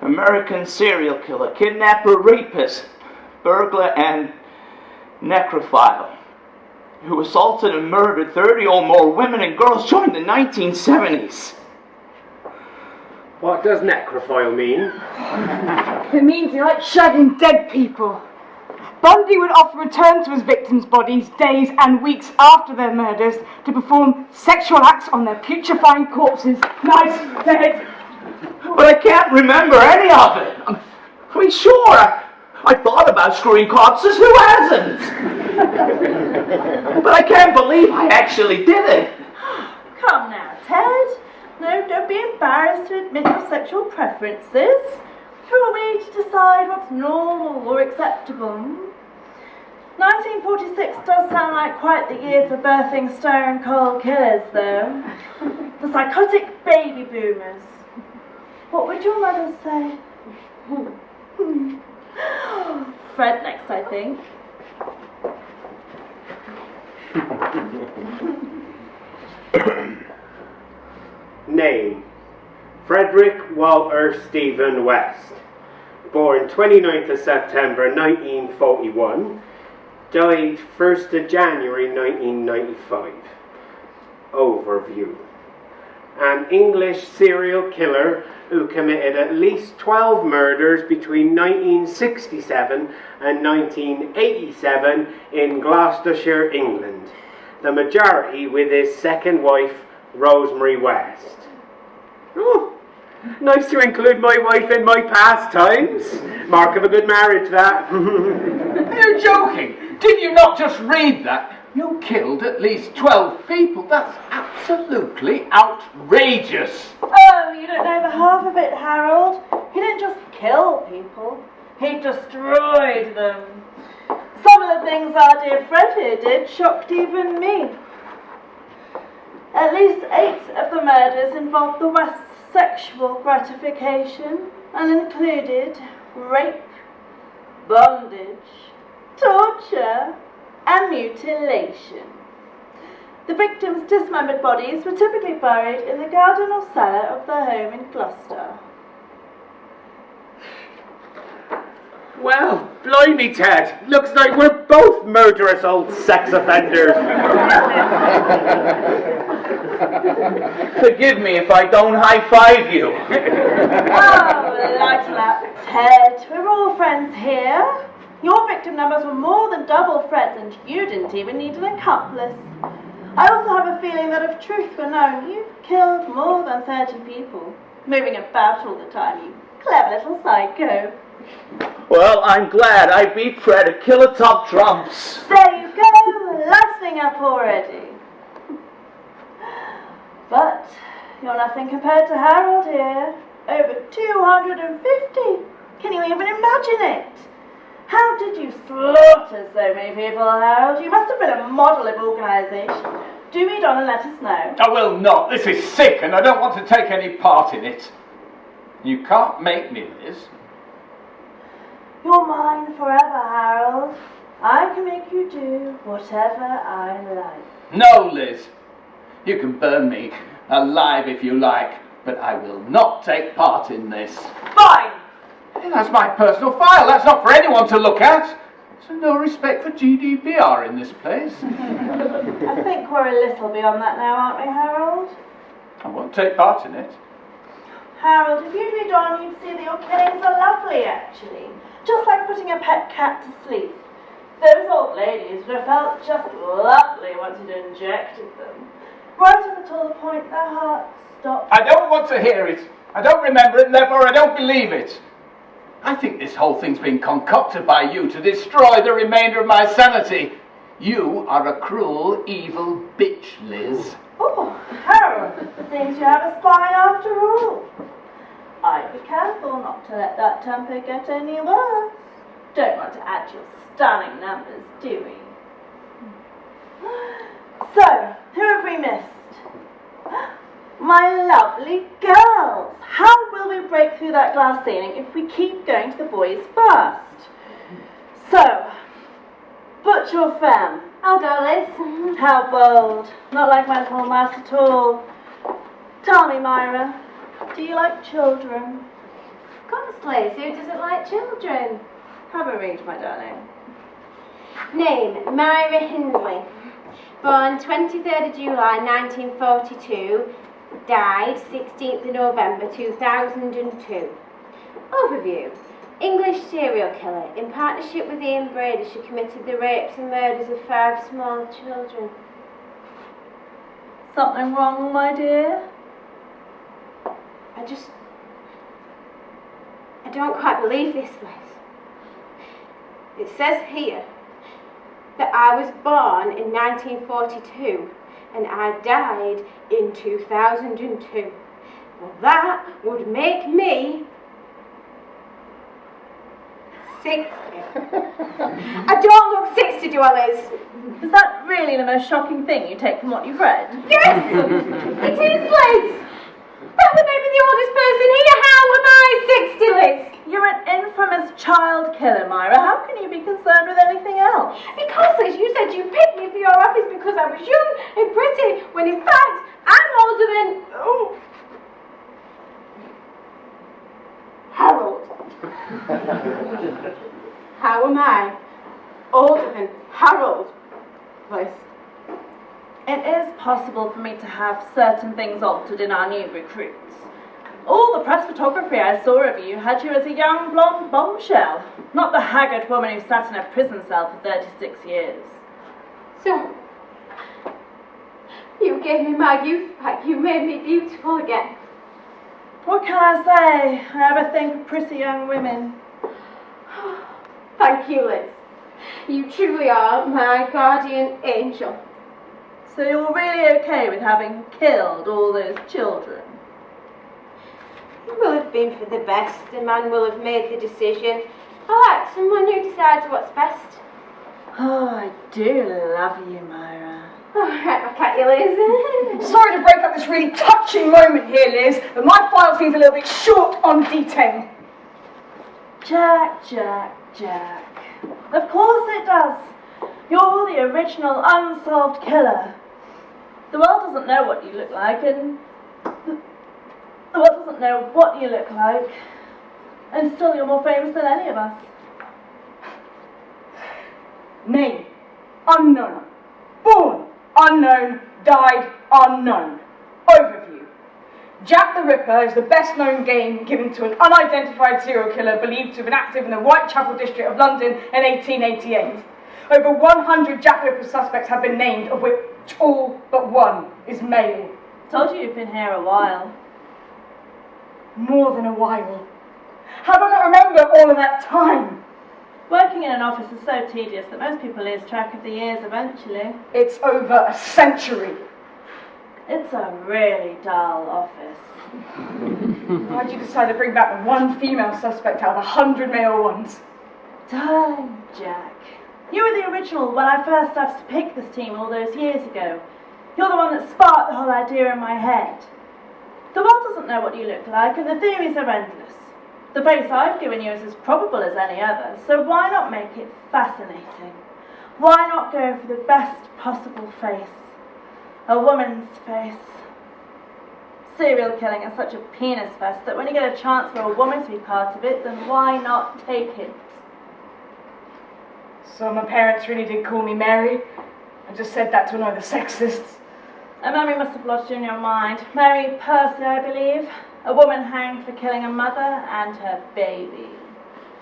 American serial killer, kidnapper, rapist, burglar, and necrophile, who assaulted and murdered 30 or more women and girls during the 1970s. What does necrophile mean? It means he likes shagging dead people. Bundy would often return to his victims' bodies days and weeks after their murders to perform sexual acts on their putrefying corpses. Nice, dead. But I can't remember any of it. I mean, sure, I thought about screwing corpses, who hasn't? But I can't believe I actually did it. Come now, Ted. No, don't be embarrassed to admit your sexual preferences. Who are we to decide what's normal or acceptable? 1946 does sound like quite the year for birthing stone cold killers, though. The psychotic baby boomers. What would your mother say? Fred next, I think. Name, Frederick Walter Stephen West. Born 29th of September 1941. Died 1st of January 1995. Overview. An English serial killer who committed at least 12 murders between 1967 and 1987 in Gloucestershire, England. The majority with his second wife, Rosemary West. Oh, nice to include my wife in my pastimes. Mark of a good marriage, that. Are you joking? Did you not just read that? You killed at least 12 people. That's absolutely outrageous. Oh, you don't know the half of it, Harold. He didn't just kill people, he destroyed them. Some of the things our dear Fred here did shocked even me. At least 8 of the murders involved the West's sexual gratification and included rape, bondage, torture, and mutilation. The victims' dismembered bodies were typically buried in the garden or cellar of their home in Gloucester. Well, blimey, Ted. Looks like we're both murderous old sex offenders. Forgive me if I don't high-five you. Oh, lighten up, Ted. We're all friends here. Your victim numbers were more than double Fred's, and you didn't even need an accomplice. I also have a feeling that if truth were known, you've killed more than 30 people, moving about all the time, you clever little psycho. Well, I'm glad I beat Fred at Killer Top Trumps. There you go, lightening up already. But you're nothing compared to Harold here. Over 250. Can you even imagine it? How did you slaughter so many people, Harold? You must have been a model of organisation. Do read on and let us know. I will not. This is sick and I don't want to take any part in it. You can't make me, Liz. You're mine forever, Harold. I can make you do whatever I like. No, Liz. You can burn me alive if you like, but I will not take part in this. Fine! That's my personal file. That's not for anyone to look at. There's no respect for GDPR in this place. I think we're a little beyond that now, aren't we, Harold? I won't take part in it. Harold, if you read on, you'd see that your killings are lovely, actually. Just like putting a pet cat to sleep. Those old ladies would have felt just lovely once you'd injected them. Right up until the point their hearts stopped. I don't want to hear it. I don't remember it, and therefore I don't believe it. I think this whole thing's been concocted by you to destroy the remainder of my sanity. You are a cruel, evil bitch, Liz. Oh, Harold, seems you have a spine after all. I'd be careful not to let that temper get any worse. Don't want to add to your stunning numbers, do we? So, who have we missed? My lovely girls! How will we break through that glass ceiling if we keep going to the boys first? So, butch or femme? I'll go, Liz. How bold. Not like my little mouse at all. Tell me, Myra, do you like children? Of course, Liz. Who doesn't like children? Have a read, my darling. Name, Myra Hindley. Born 23rd of July 1942. Died 16th of November 2002. Overview. English serial killer. In partnership with Ian Brady, she committed the rapes and murders of 5 small children. Something wrong, my dear? I don't quite believe this, Liz. It says here that I was born in 1942 and I died in 2002. Well, that would make me 60. I don't look 60, do I, Liz? Is that really the most shocking thing you take from what you've read? Yes! It is, Liz! That would make me the oldest person here. How am I 60, Liz? You're an infamous child killer, Myra. How can you be concerned with anything else? Because, Liz, you said you picked me for your office because I was young and pretty, when in fact, I'm older than... Oh. Harold. How am I older than Harold, Liz? It is possible for me to have certain things altered in our new recruits. All the press photography I saw of you had you as a young blonde bombshell, not the haggard woman who sat in a prison cell for 36 years. So, you gave me my youth back. You made me beautiful again. What can I say? I have a thing for pretty young women. Thank you, Liz. You truly are my guardian angel. So you're really okay with having killed all those children? It will have been for the best. The man will have made the decision. I like someone who decides what's best. Oh, I do love you, Myra. Oh, right back at you, Liz. Sorry to break up this really touching moment here, Liz, but my file seems a little bit short on detail. Jack, Jack, Jack. Of course it does. You're the original unsolved killer. The world doesn't know what you look like, and the world doesn't know what you look like, and still you're more famous than any of us. Name, unknown. Born, unknown. Died, unknown. Overview. Jack the Ripper is the best known game given to an unidentified serial killer believed to have been active in the Whitechapel district of London in 1888. Over 100 Jack the Ripper suspects have been named, of which all but one is male. Told you you've been here a while. More than a while. How do I not remember all of that time? Working in an office is so tedious that most people lose track of the years eventually. It's over a century. It's a really dull office. Why'd you decide to bring back the one female suspect out of 100 male ones? Darling Jack. You were the original when I first started to pick this team all those years ago. You're the one that sparked the whole idea in my head. The world doesn't know what you look like, and the theories are endless. The face I've given you is as probable as any other, so why not make it fascinating? Why not go for the best possible face? A woman's face. Serial killing is such a penis fest that when you get a chance for a woman to be part of it, then why not take it? So my parents really did call me Mary? I just said that to annoy the sexists. A memory must have lodged in your mind. Mary Percy, I believe. A woman hanged for killing a mother and her baby.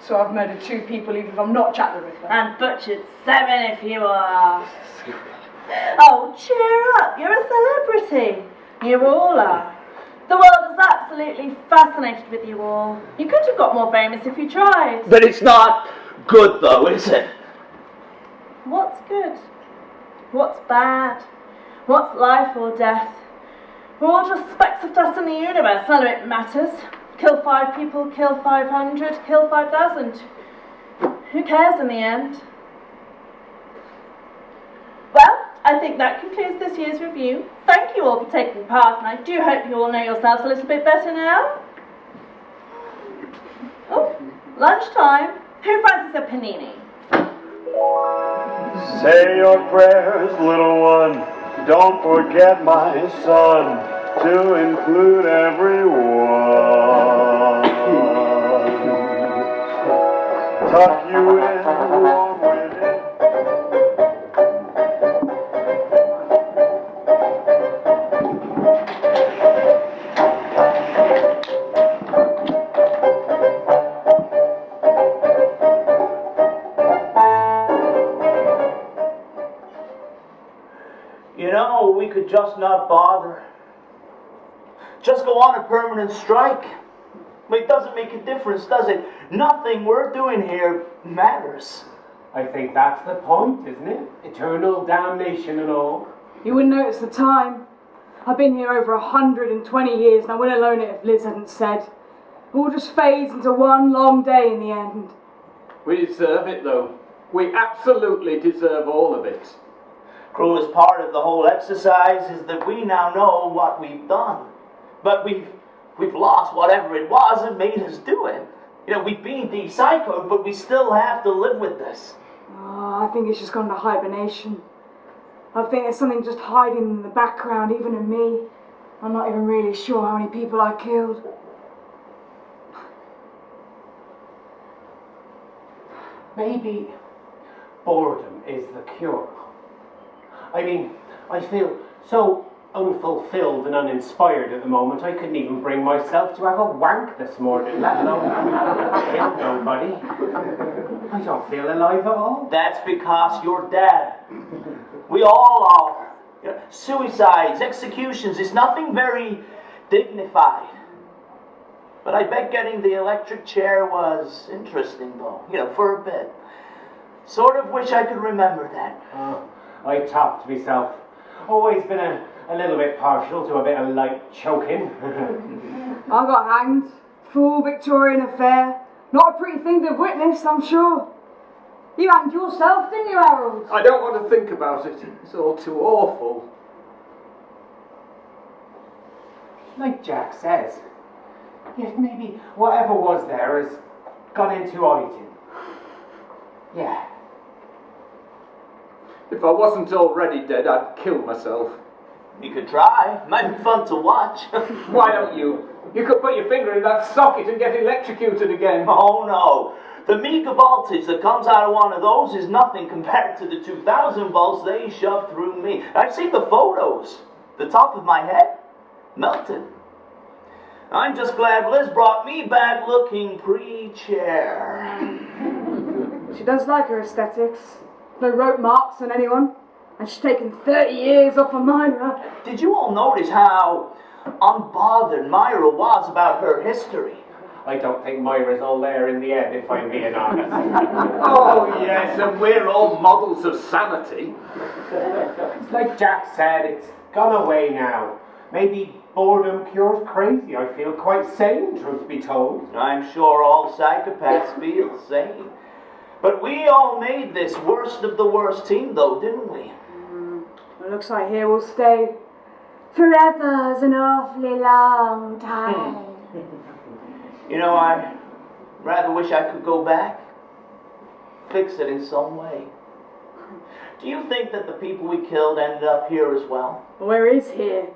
So I've murdered 2 people even if I'm not Jack the Ripper. And butchered 7 if you are. Oh, cheer up. You're a celebrity. You all are. The world is absolutely fascinated with you all. You could have got more famous if you tried. But it's not good, though, is it? What's good? What's bad? What's life or death? We're all just specks of dust in the universe, none of it matters. Kill 5 people, kill 500, kill 5,000. Who cares in the end? Well, I think that concludes this year's review. Thank you all for taking part, and I do hope you all know yourselves a little bit better now. Oh, lunchtime. Who fancies a panini? Say your prayers, little one. Don't forget, my son, to include everyone. Tuck you in warm with it. You know, we could just not bother. Just go on a permanent strike. It doesn't make a difference, does it? Nothing we're doing here matters. I think that's the point, isn't it? Eternal damnation and all. You wouldn't notice the time. I've been here over 120 years and I wouldn't have known it if Liz hadn't said. It all just fades into one long day in the end. We deserve it, though. We absolutely deserve all of it. Cruelest part of the whole exercise is that we now know what we've done. But we've lost whatever it was that made us do it. You know, we've been de-psychoed, but we still have to live with this. Oh, I think it's just gone to hibernation. I think there's something just hiding in the background, even in me. I'm not even really sure how many people I killed. Maybe boredom is the cure. I mean, I feel so unfulfilled and uninspired at the moment, I couldn't even bring myself to have a wank this morning, let alone kill nobody. I don't feel alive at all. That's because you're dead. We all are. You know, suicides, executions, it's nothing very dignified. But I bet getting the electric chair was interesting, though, you know, for a bit. Sort of wish I could remember that. Oh, I topped myself. Always been a little bit partial to a bit of light choking. I got hanged. Full Victorian affair. Not a pretty thing to have witnessed, I'm sure. You hanged yourself, didn't you, Harold? I don't want to think about it. It's all too awful. Like Jack says, if maybe whatever was there has gone into hiding. Yeah. If I wasn't already dead, I'd kill myself. You could try. Might be fun to watch. Why don't you? You could put your finger in that socket and get electrocuted again. Oh no. The meager voltage that comes out of one of those is nothing compared to the 2,000 volts they shove through me. I've seen the photos. The top of my head melted. I'm just glad Liz brought me back looking pre-chair. She does like her aesthetics. No rope marks on anyone. And she's taken 30 years off of Myra. Did you all notice how unbothered Myra was about her history? I don't think Myra's all there in the head, if I'm being honest. Oh, yes, and we're all models of sanity. It's like Jack said, it's gone away now. Maybe boredom cures crazy. I feel quite sane, truth be told. I'm sure all psychopaths feel sane. But we all made this worst of the worst team, though, didn't we? It looks like here we'll stay. Forever's an awfully long time. You know, I rather wish I could go back. Fix it in some way. Do you think that the people we killed ended up here as well? Where is here?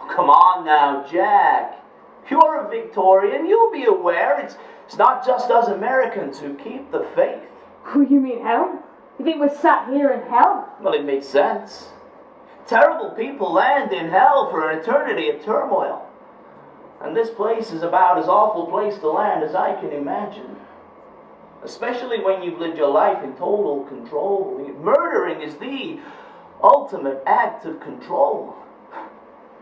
Come on now, Jack. You're a Victorian. You'll be aware it's not just us Americans who keep the faith. You mean hell? You think we're sat here in hell? Well, it makes sense. Terrible people land in hell for an eternity of turmoil. And this place is about as awful a place to land as I can imagine. Especially when you've lived your life in total control. Murdering is the ultimate act of control.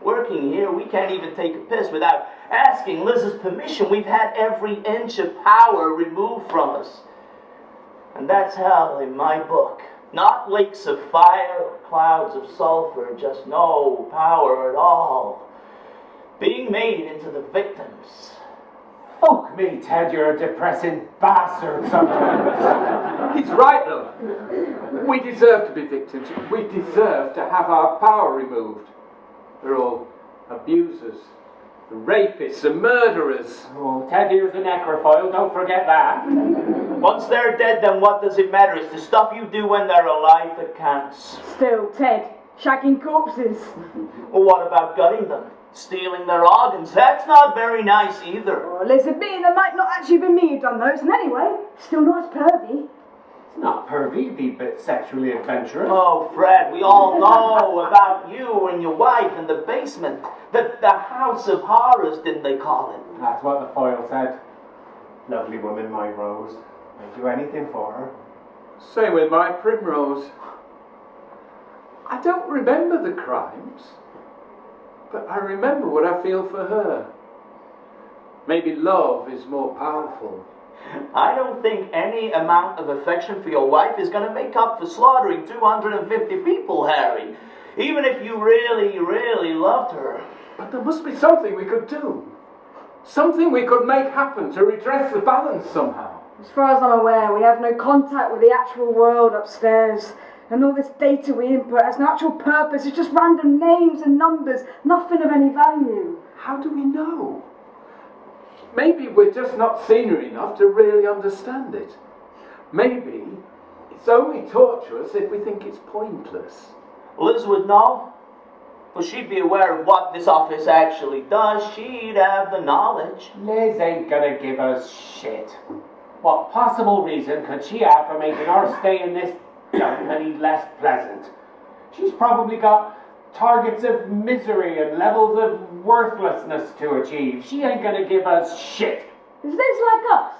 Working here, we can't even take a piss without asking Liz's permission. We've had every inch of power removed from us. And that's hell in my book. Not lakes of fire or clouds of sulfur, just no power at all. Being made into the victims. Fuck me, Ted, you're a depressing bastard sometimes. He's right, though. We deserve to be victims. We deserve to have our power removed. They're all abusers, rapists, and murderers. Oh, Ted here's a necrophile, don't forget that. Once they're dead, then what does it matter? It's the stuff you do when they're alive that counts. Still, Ted, shagging corpses. Well, what about gutting them? Stealing their organs? That's not very nice either. Well, Liz admitting that might not actually be me who done those, and anyway, still nice pervy. It's not pervy, it'd be a bit sexually adventurous. Oh, Fred, we all know about you and your wife in the basement. The House of Horrors, didn't they call it? That's what the foil said. Lovely woman, my Rose. I'd do anything for her. Same with my Primrose. I don't remember the crimes, but I remember what I feel for her. Maybe love is more powerful. I don't think any amount of affection for your wife is going to make up for slaughtering 250 people, Harry. Even if you really, really loved her. But there must be something we could do. Something we could make happen to redress the balance somehow. As far as I'm aware, we have no contact with the actual world upstairs. And all this data we input has no actual purpose. It's just random names and numbers, nothing of any value. How do we know? Maybe we're just not senior enough to really understand it. Maybe it's only taught to us if we think it's pointless. Liz would know. Well, she'd be aware of what this office actually does. She'd have the knowledge. Liz ain't gonna give us shit. What possible reason could she have for making our stay in this dump any less pleasant? She's probably got targets of misery and levels of worthlessness to achieve. She ain't gonna give us shit. Is Liz like us?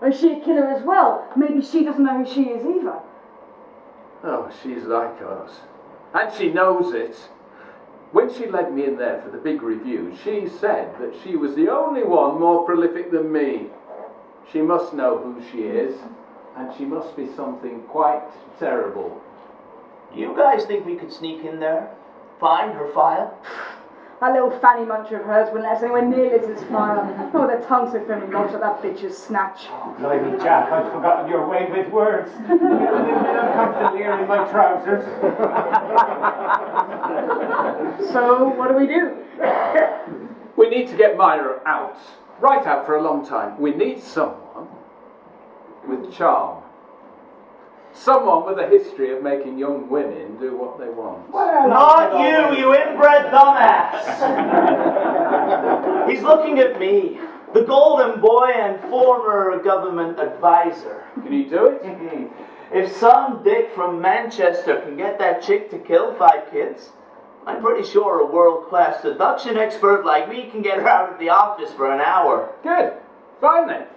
Or is she a killer as well? Maybe she doesn't know who she is either. Oh, she's like us. And she knows it. When she led me in there for the big review, she said that she was the only one more prolific than me. She must know who she is. And she must be something quite terrible. You guys think we could sneak in there? Find her file? That little fanny muncher of hers wouldn't let us anywhere near Liz's file. Oh, their tongues so firmly lodged that that bitch's snatch. Blimey, Jack, I'd forgotten your way with words. I'm comfortably here in my trousers. So, what do we do? We need to get Myra out. Right out for a long time. We need someone with charm. Someone with a history of making young women do what they want. Well, not you inbred dumbass! He's looking at me, the golden boy and former government advisor. Can you do it? If some dick from Manchester can get that chick to kill 5 kids, I'm pretty sure a world-class seduction expert like me can get her out of the office for an hour. Good. Fine then.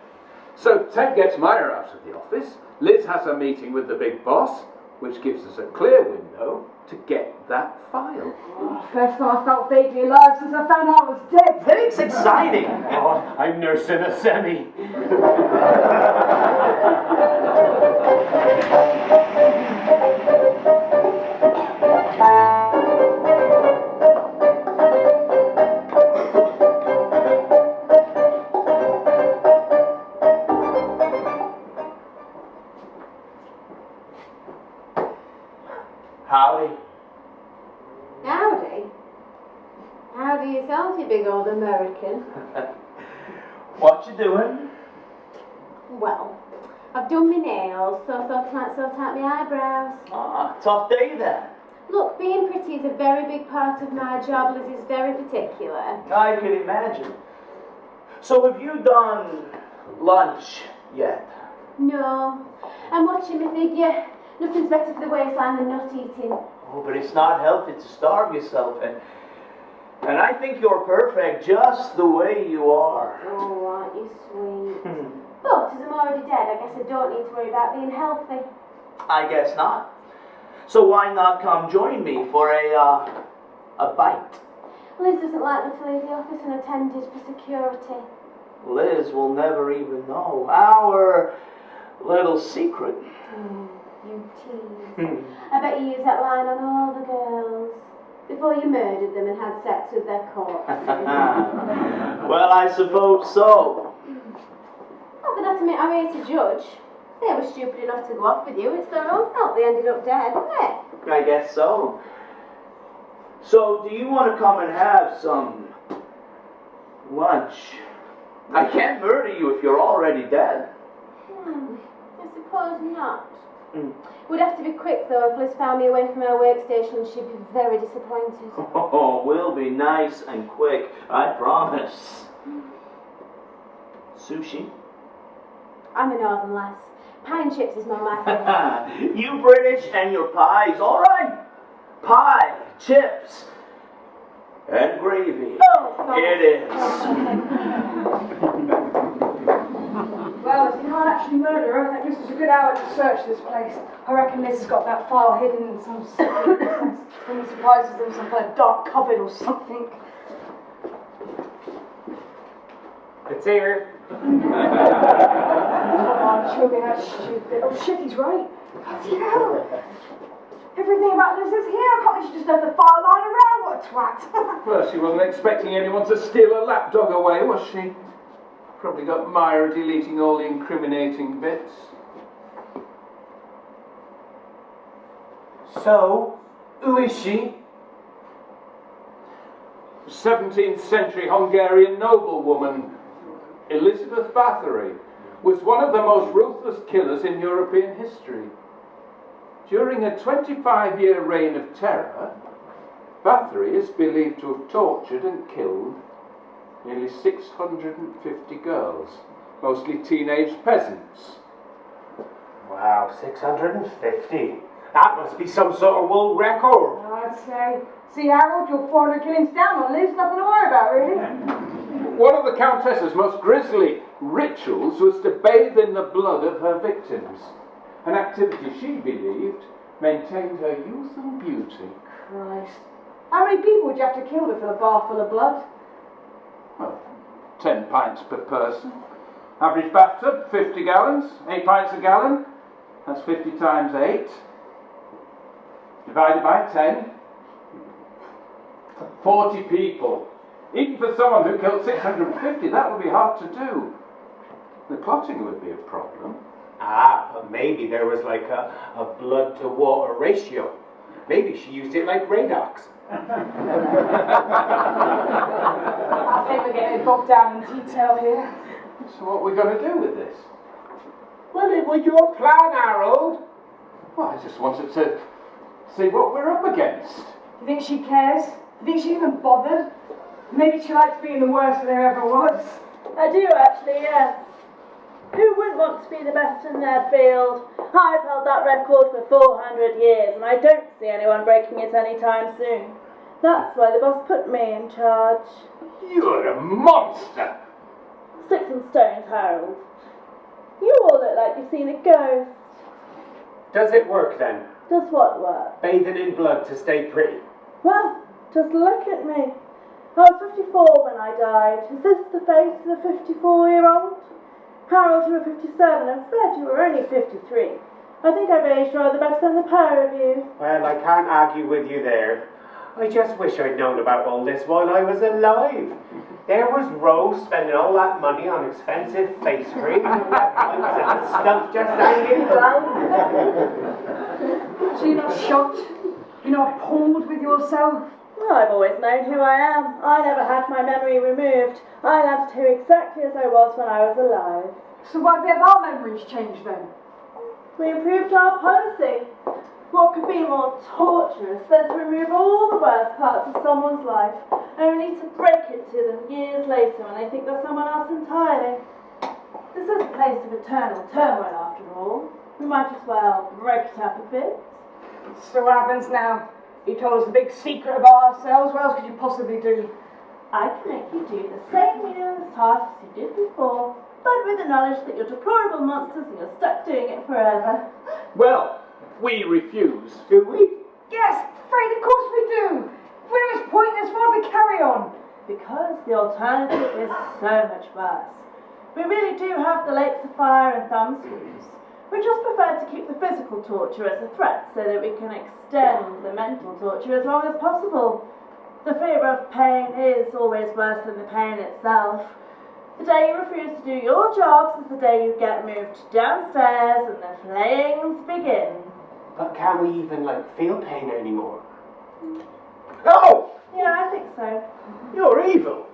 So Ted gets Myra out of the office. Liz has a meeting with the big boss, which gives us a clear window to get that file. Oh, first time I felt vaguely alive since I found out I was dead. It's exciting. Oh, I'm nursing a semi. Howdy. Howdy. Howdy yourself, you big old American. What you doing? Well, I've done my nails, so I thought I might sort out my eyebrows. Ah, tough day then. Look, being pretty is a very big part of my job. Liz is very particular. I can imagine. So have you done lunch yet? No, I'm watching my figure. Nothing's better for the waistline than not eating. Oh, but it's not healthy to starve yourself, and I think you're perfect just the way you are. Oh, aren't you sweet? But as I'm already dead, I guess I don't need to worry about being healthy. I guess not. So why not come join me for a bite? Liz doesn't like me to leave the office unattended for security. Liz will never even know our little secret. You tease. I bet you used that line on all the girls before you murdered them and had sex with their corpses. Well, I suppose so. Not that I admit I'm here to judge. They were stupid enough to go off with you. It's their own fault they ended up dead, isn't it? I guess so. So, do you want to come and have some lunch? I can't murder you if you're already dead. I suppose not. Would have to be quick though. If Liz found me away from her workstation, she'd be very disappointed. Oh, we'll be nice and quick, I promise. Sushi? I'm a northern lass. Pie and chips is more my thing. You British and your pies, all right. Pie, chips, and gravy. Oh, no. It is. Well, if you can't actually murder her, I think this is a good hour to search this place. I reckon Liz has got that file hidden in some secret recess. Wouldn't be surprised if there was some kind of dark cupboard or something. It's here. Come on, children, that's stupid. Oh shit, he's right. Bloody hell. Everything about Liz is here. I can't believe she just left the file lying around. What a twat. Well, she wasn't expecting anyone to steal her lapdog away, was she? Probably got Myra deleting all the incriminating bits. So, who is she? 17th century Hungarian noblewoman, Elizabeth Bathory, was one of the most ruthless killers in European history. During a 25-year reign of terror, Bathory is believed to have tortured and killed nearly 650 girls, mostly teenage peasants. Wow, 650. That must be some sort of world record. I'd say, see Harold, you're 400 killings down on Liz, nothing to worry about really. One of the Countess's most grisly rituals was to bathe in the blood of her victims, an activity she believed maintained her youth and beauty. Christ. How many people would you have to kill to fill a bar full of blood? Well, 10 pints per person. Average bathtub, 50 gallons, 8 pints a gallon. That's 50 times 8. Divided by 10. 40 people. Even for someone who killed 650, that would be hard to do. The clotting would be a problem. Ah, but maybe there was like a blood to water ratio. Maybe she used it like Radox. I think we're getting bogged down in detail here. So what are we going to do with this? Well, it was your plan, Harold. Well, I just wanted to see what we're up against. Do you think she cares? Do you think she's even bothered? Maybe she likes being the worst there ever was. I do actually, yes. Who wouldn't want to be the best in their field? I've held that record for 400 years and I don't see anyone breaking it anytime soon. That's why the boss put me in charge. You're a monster! Sticks and stones, Harold. You all look like you've seen a ghost. Does it work then? Does what work? Bathing in blood to stay pretty. Well, just look at me. I was 54 when I died. Is this the face of a 54-year-old? Harold, you were 57, and Fred, you were only 53. I think I've aged rather better than the pair of you. Well, I can't argue with you there. I just wish I'd known about all this while I was alive. There was Rose spending all that money on expensive face cream and stuff just hanging around. So you're not shocked? You're not appalled with yourself? Well, I've always known who I am. I never had my memory removed. I landed here exactly as I was when I was alive. So why have our memories changed then? We improved our policy. What could be more torturous than to remove all the worst parts of someone's life, only to break it to them years later when they think they're someone else entirely? This is a place of eternal turmoil, after all. We might as well break it up a bit. So what happens now? You told us a big secret about ourselves. What else could you possibly do? I can make you do the same meaningless tasks you did before, but with the knowledge that you're deplorable monsters and you're stuck doing it forever. Well, we refuse. Do we? Yes, Fred, of course we do. If we know it's pointless, why do we carry on? Because the alternative is so much worse. We really do have the lakes of fire and thumbscrews. We just prefer to keep the physical torture as a threat so that we can extend the mental torture as long as possible. The fear of pain is always worse than the pain itself. The day you refuse to do your jobs is the day you get moved downstairs and the flayings begin. But can we even, feel pain anymore? No! Yeah, I think so. You're evil.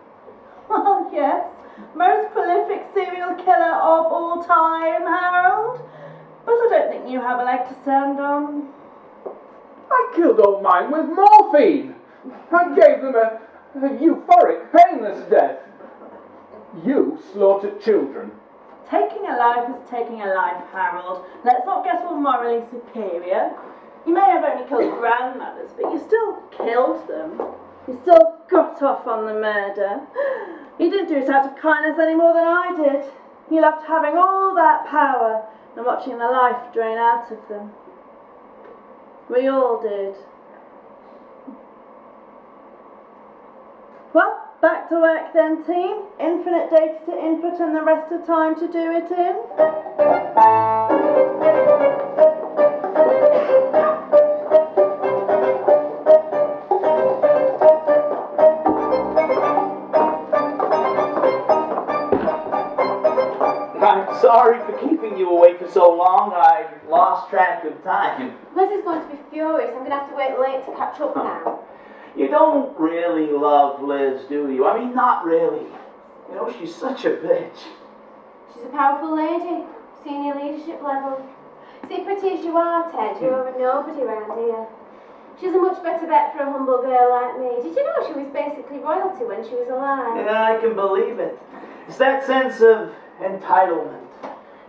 Well, yes. Most prolific serial killer of all time, Harold. But I don't think you have a leg to stand on. I killed all mine with morphine. I gave them a euphoric, painless death. You slaughtered children. Taking a life is taking a life, Harold. Let's not get all morally superior. You may have only killed grandmothers, but you still killed them. You still got off on the murder. You didn't do it out of kindness any more than I did. You loved having all that power and watching the life drain out of them. We all did. Well, back to work then, team. Infinite data to input and the rest of time to do it in. I'm sorry for keeping you away for so long. I lost track of time. Liz is going to be furious. I'm going to have to wait late to catch up now. You don't really love Liz, do you? I mean, not really. You know, she's such a bitch. She's a powerful lady, senior leadership level. See, pretty as you are, Ted, you're a nobody round here. She's a much better bet for a humble girl like me. Did you know she was basically royalty when she was alive? Yeah, I can believe it. It's that sense of entitlement.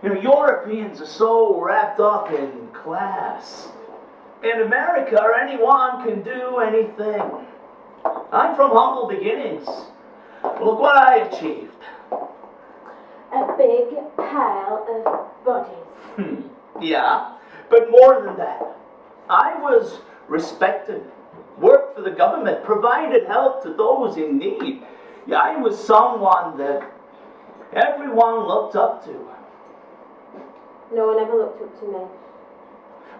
You know, Europeans are so wrapped up in class. In America, anyone can do anything. I'm from humble beginnings. Look what I achieved. A big pile of bodies. Yeah, but more than that. I was respected, worked for the government, provided help to those in need. Yeah, I was someone that everyone looked up to. No one ever looked up to me.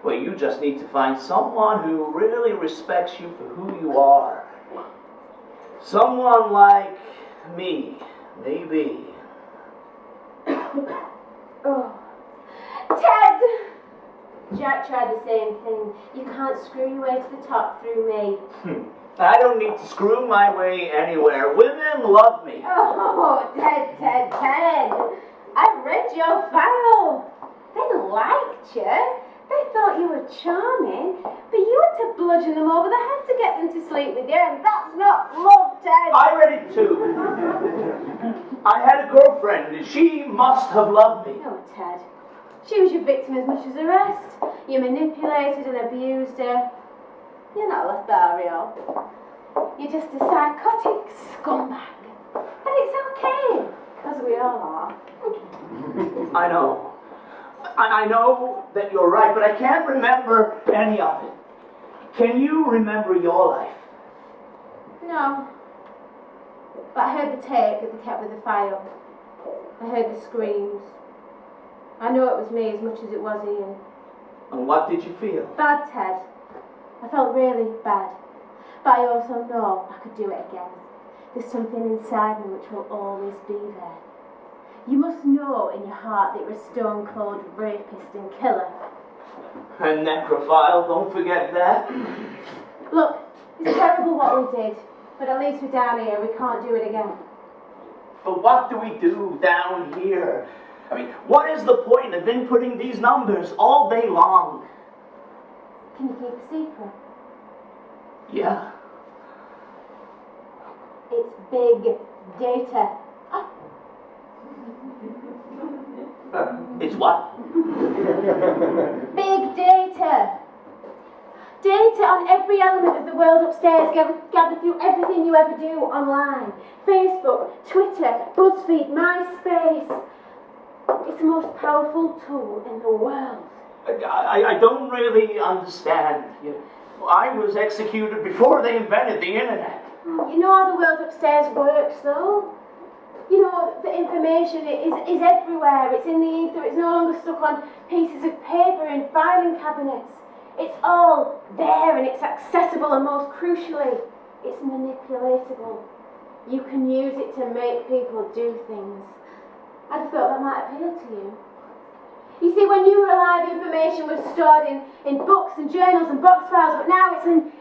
Well, you just need to find someone who really respects you for who you are. Someone like me, maybe. Oh. Ted! Jack tried the same thing. You can't screw your way to the top through me. I don't need to screw my way anywhere. Women love me. Oh, Ted. I've read your file. They liked you. They thought you were charming, but you had to bludgeon them over the head to get them to sleep with you, and that's not love, Ted. I read it too. I had a girlfriend, and she must have loved me. Oh, Ted. She was your victim as much as the rest. You manipulated and abused her. You're not Lothario. You're just a psychotic scumbag. But it's okay, because we all are. I know. I know that you're right, but I can't remember any of it. Can you remember your life? No. But I heard the tape that they kept with the file. I heard the screams. I know it was me as much as it was Ian. And what did you feel? Bad, Ted. I felt really bad. But I also know I could do it again. There's something inside me which will always be there. You must know in your heart that you're a stone-cold rapist and killer. And necrophile, don't forget that. Look, it's terrible what we did, but at least we're down here, we can't do it again. But what do we do down here? I mean, what is the point of inputting these numbers all day long? Can you keep a secret? Yeah. It's big data. It's what? Big data. Data on every element of the world upstairs, gathered through everything you ever do online. Facebook, Twitter, BuzzFeed, MySpace. It's the most powerful tool in the world. I don't really understand. I was executed before they invented the internet. You know how the world upstairs works, though? You know, the information is everywhere. It's in the ether. It's no longer stuck on pieces of paper in filing cabinets. It's all there and it's accessible, and most crucially, it's manipulatable. You can use it to make people do things. I'd have thought that might appeal to you. You see, when you were alive, information was stored in books and journals and box files, but now it's in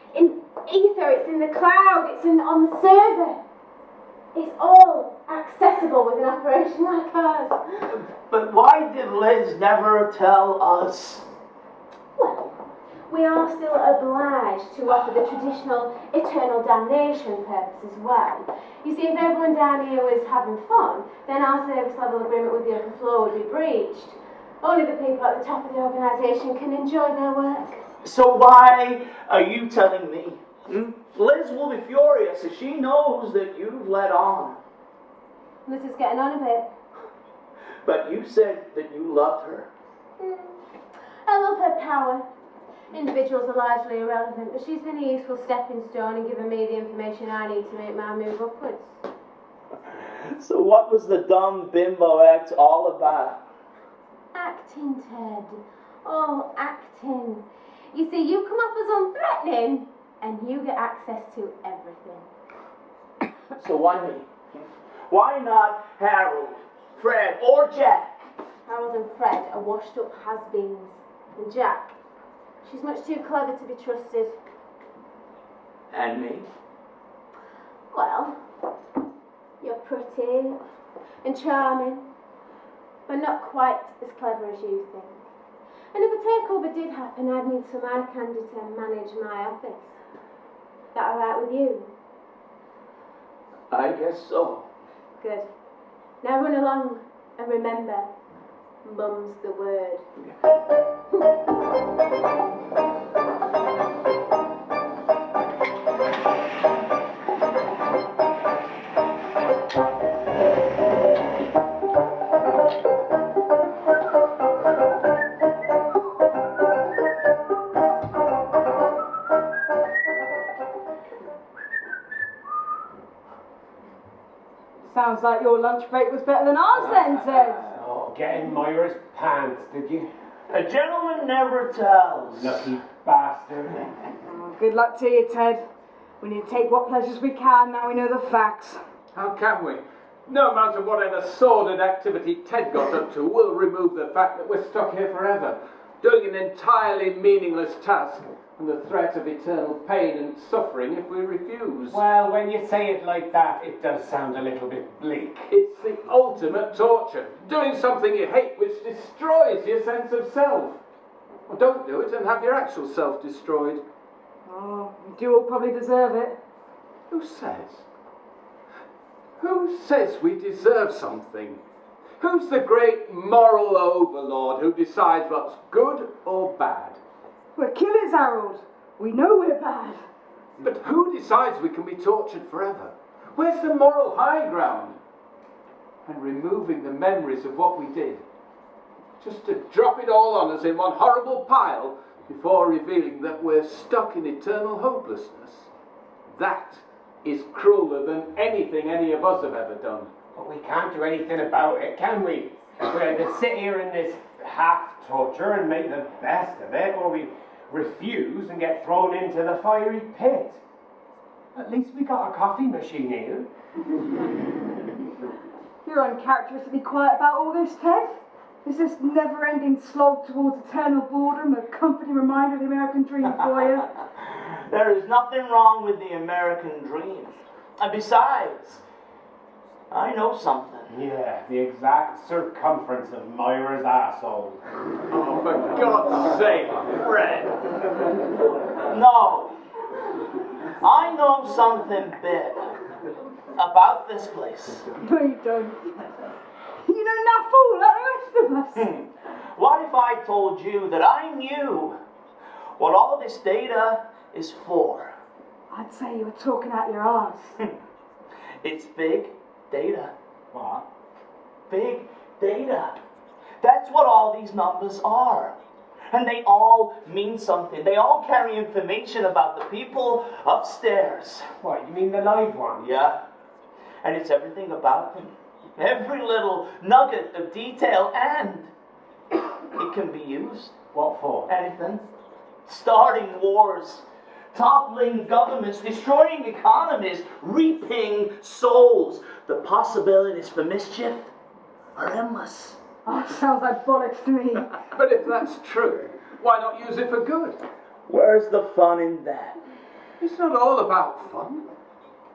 ether, it's in the cloud, it's on the server. It's all accessible with an operation like ours. But why did Liz never tell us? Well, we are still obliged to offer the traditional eternal damnation purpose as well. You see, if everyone down here was having fun, then our service level agreement with the upper floor would be breached. Only the people at the top of the organisation can enjoy their work. So why are you telling me? Liz will be furious if she knows that you've let on. Liz is getting on a bit. But you said that you loved her. I love her power. Individuals are largely irrelevant, but she's been a useful stepping stone and given me the information I need to make my move upwards. So what was the dumb bimbo act all about? Acting, Ted. Oh, acting. You see, you come off as unthreatening, and you get access to everything. So why me? Why not Harold, Fred, or Jack? Harold and Fred are washed-up has-beens. And Jack, she's much too clever to be trusted. And me? Well, you're pretty and charming, but not quite as clever as you think. And if a takeover did happen, I'd need some eye candy to manage my office. That alright with you? I guess so. Good. Now run along and remember, mum's the word. Sounds like your lunch break was better than ours then, Ted. Oh, get in Myra's pants, did you? A gentleman never tells. Lucky bastard. Oh, good luck to you, Ted. We need to take what pleasures we can now we know the facts. How can we? No amount of whatever sordid activity Ted got up to will remove the fact that we're stuck here forever, doing an entirely meaningless task, and the threat of eternal pain and suffering if we refuse. Well, when you say it like that, it does sound a little bit bleak. It's the ultimate torture, doing something you hate which destroys your sense of self. Well, don't do it and have your actual self destroyed. Oh, we do all probably deserve it. Who says? Who says we deserve something? Who's the great moral overlord who decides what's good or bad? We're killers, Harold. We know we're bad. But who decides we can be tortured forever? Where's the moral high ground? And removing the memories of what we did, just to drop it all on us in one horrible pile before revealing that we're stuck in eternal hopelessness. That is crueler than anything any of us have ever done. But we can't do anything about it, can we? We either sit here in this half-torture and make the best of it, or we refuse and get thrown into the fiery pit. At least we got a coffee machine here. You're uncharacteristically quiet about all this, Ted. Is this never-ending slog towards eternal boredom a comforting reminder of the American dream for you? There is nothing wrong with the American dream. And besides, I know something. Yeah, the exact circumference of Myra's asshole. Oh, for God's sake, Fred! No. I know something big about this place. No, you don't. You know nothing like the rest of us. What if I told you that I knew what all this data is for? I'd say you were talking out your arse. It's big data. What? Big data. That's what all these numbers are. And they all mean something. They all carry information about the people upstairs. What, you mean the live one? Yeah. And it's everything about them. Every little nugget of detail, and it can be used. What for? Anything. Starting wars, toppling governments, destroying economies, reaping souls. The possibilities for mischief are endless. Oh, it sounds like bollocks to me. But if that's true, why not use it for good? Where's the fun in that? It's not all about fun.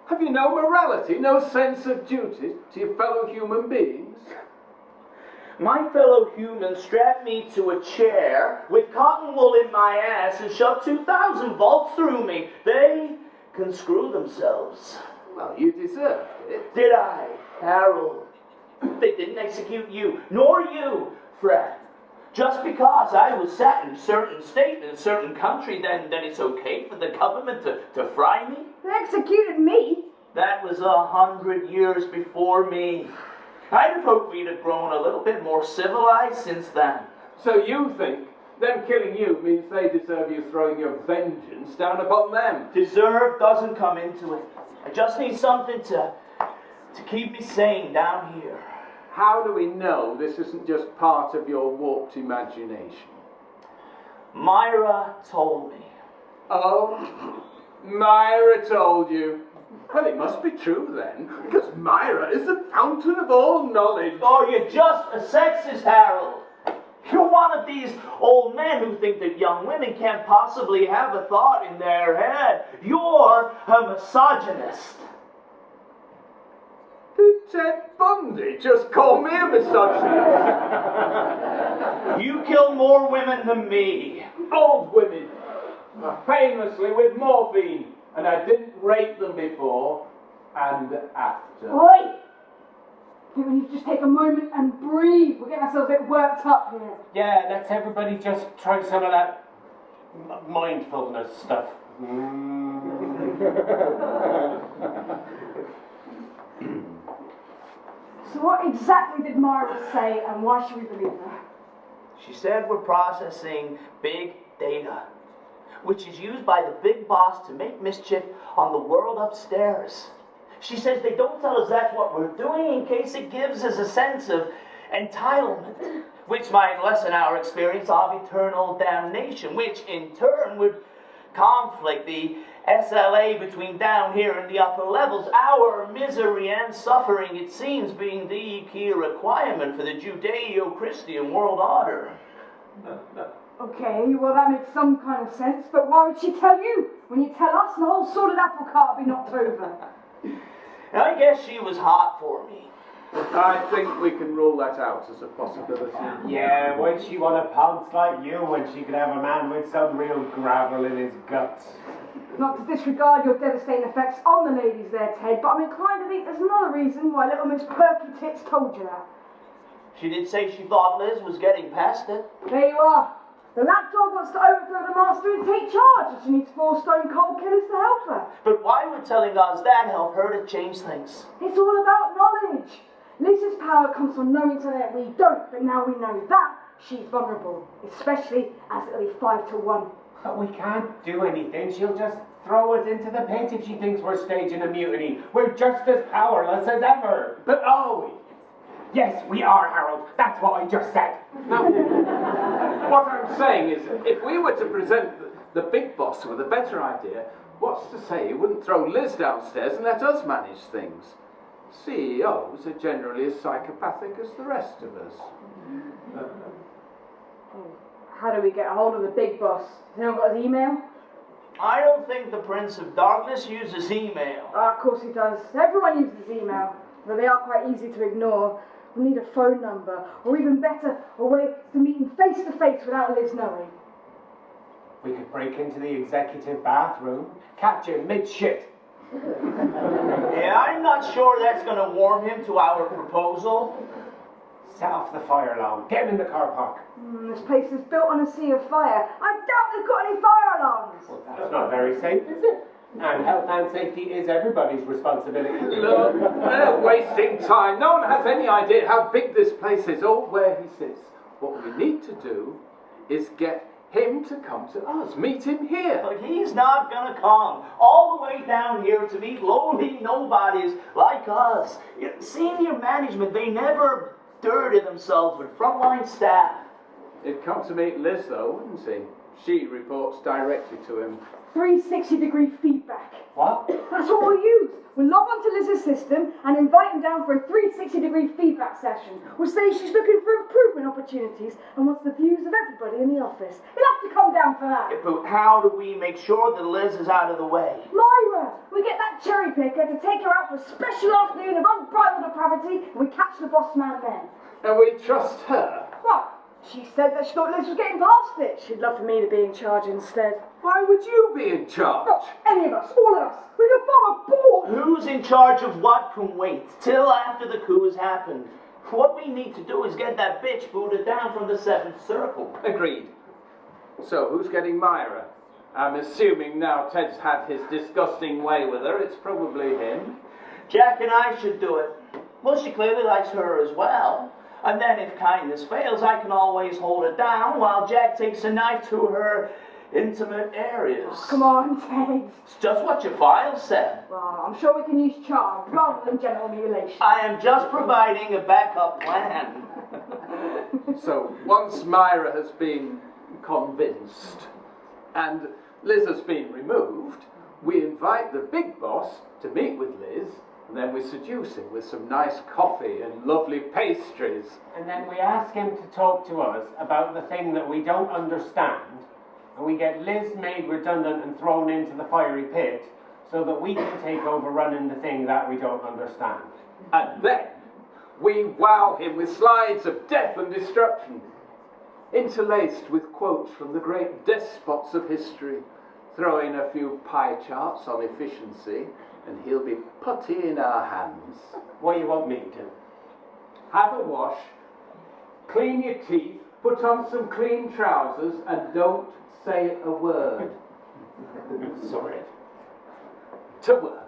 Have you no morality, no sense of duty to your fellow human beings? My fellow humans strap me to a chair with cotton wool in my ass and shove 2,000 volts through me. They can screw themselves. Well, you deserved it. Did I, Harold? They didn't execute you, nor you, Fred. Just because I was sat in a certain state in a certain country, then it's okay for the government to fry me? They executed me. That was 100 years before me. I'd have hoped we'd have grown a little bit more civilized since then. So you think them killing you means they deserve you throwing your vengeance down upon them? Deserve doesn't come into it. I just need something to keep me sane down here. How do we know this isn't just part of your warped imagination? Myra told me. Oh, Myra told you. Well, it must be true then, because Myra is the fountain of all knowledge. Oh, you're just a sexist, Harold. You're one of these old men who think that young women can't possibly have a thought in their head. You're a misogynist. Did Ted Bundy just call me a misogynist? You kill more women than me. Old women, painlessly with morphine, and I didn't rape them before and after. Oi! I think we need to just take a moment and breathe. We're getting ourselves a bit worked up here. Yeah, let's everybody just try some of that mindfulness stuff. So what exactly did Myra say, and why should we believe her? She said we're processing big data, which is used by the big boss to make mischief on the world upstairs. She says they don't tell us that's what we're doing in case it gives us a sense of entitlement, which might lessen our experience of eternal damnation, which in turn would conflict the SLA between down here and the upper levels, our misery and suffering, it seems, being the key requirement for the Judeo-Christian world order. Okay, well that makes some kind of sense, but why would she tell you? When you tell us, the whole sorted apple cart will be knocked over. I guess she was hot for me. I think we can rule that out as a possibility. Yeah, why'd she want a pounce like you when she could have a man with some real gravel in his guts? Not to disregard your devastating effects on the ladies there, Ted, but I'm inclined to think there's another reason why little Miss Perky Tits told you that. She did say she thought Liz was getting past it. There you are. The lapdog wants to overthrow the master and take charge, and she needs 4 stone cold killers to help her. But why would telling us that help her to change things? It's all about knowledge. Liz's power comes from knowing something that we don't, but now we know that, she's vulnerable, especially as it'll be 5 to 1. But we can't do anything. She'll just throw us into the pit if she thinks we're staging a mutiny. We're just as powerless as ever. But are we? Yes, we are, Harold. That's what I just said. No. What I'm saying is, if we were to present the big boss with a better idea, what's to say he wouldn't throw Liz downstairs and let us manage things? CEOs are generally as psychopathic as the rest of us. How do we get a hold of the big boss? Has anyone got his email? I don't think the Prince of Darkness uses email. Of course he does. Everyone uses email, but they are quite easy to ignore. We need a phone number, or even better, a way to meet him face to face without Liz knowing. We could break into the executive bathroom, catch him mid-shit. Yeah, I'm not sure that's going to warm him to our proposal. Set off the fire alarm. Get him in the car park. This place is built on a sea of fire. I doubt they've got any fire alarms. Well, that's not very safe, is it? And health and safety is everybody's responsibility. Look, they're wasting time. No one has any idea how big this place is or where he sits. What we need to do is get him to come to us. Meet him here. But he's not going to come all the way down here to meet lowly nobodies like us. Senior management, they never dirty themselves with frontline staff. He'd come to meet Liz, though, wouldn't he? She reports directly to him. 360-degree feedback. What? That's what we'll use. We'll log onto Liz's system and invite him down for a 360-degree feedback session. We'll say she's looking for improvement opportunities and wants the views of everybody in the office. He'll have to come down for that. But how do we make sure that Liz is out of the way? Myra! We get that cherry picker to take her out for a special afternoon of unbridled depravity, and we catch the boss man then. And we trust her. What? She said that she thought Liz was getting past it. She'd love for me to be in charge instead. Why would you be in charge? Not any of us, all of us. We can form a board. Who's in charge of what can wait till after the coup has happened. What we need to do is get that bitch booted down from the 7th circle. Agreed. So, who's getting Myra? I'm assuming now Ted's had his disgusting way with her, it's probably him. Jack and I should do it. Well, she clearly likes her as well. And then if kindness fails, I can always hold it down while Jack takes a knife to her intimate areas. Come on, Ted. It's just what your file said. Well, I'm sure we can use charm rather than genital mutilation. I am just providing a backup plan. So, once Myra has been convinced and Liz has been removed, we invite the big boss to meet with Liz, and then we seduce him with some nice coffee and lovely pastries. And then we ask him to talk to us about the thing that we don't understand, and we get Liz made redundant and thrown into the fiery pit so that we can take over running the thing that we don't understand. And then we wow him with slides of death and destruction, interlaced with quotes from the great despots of history. Throw in a few pie charts on efficiency, and he'll be putty in our hands. What do you want me to do? Have a wash, clean your teeth, put on some clean trousers, and don't say a word. Sorry. To work.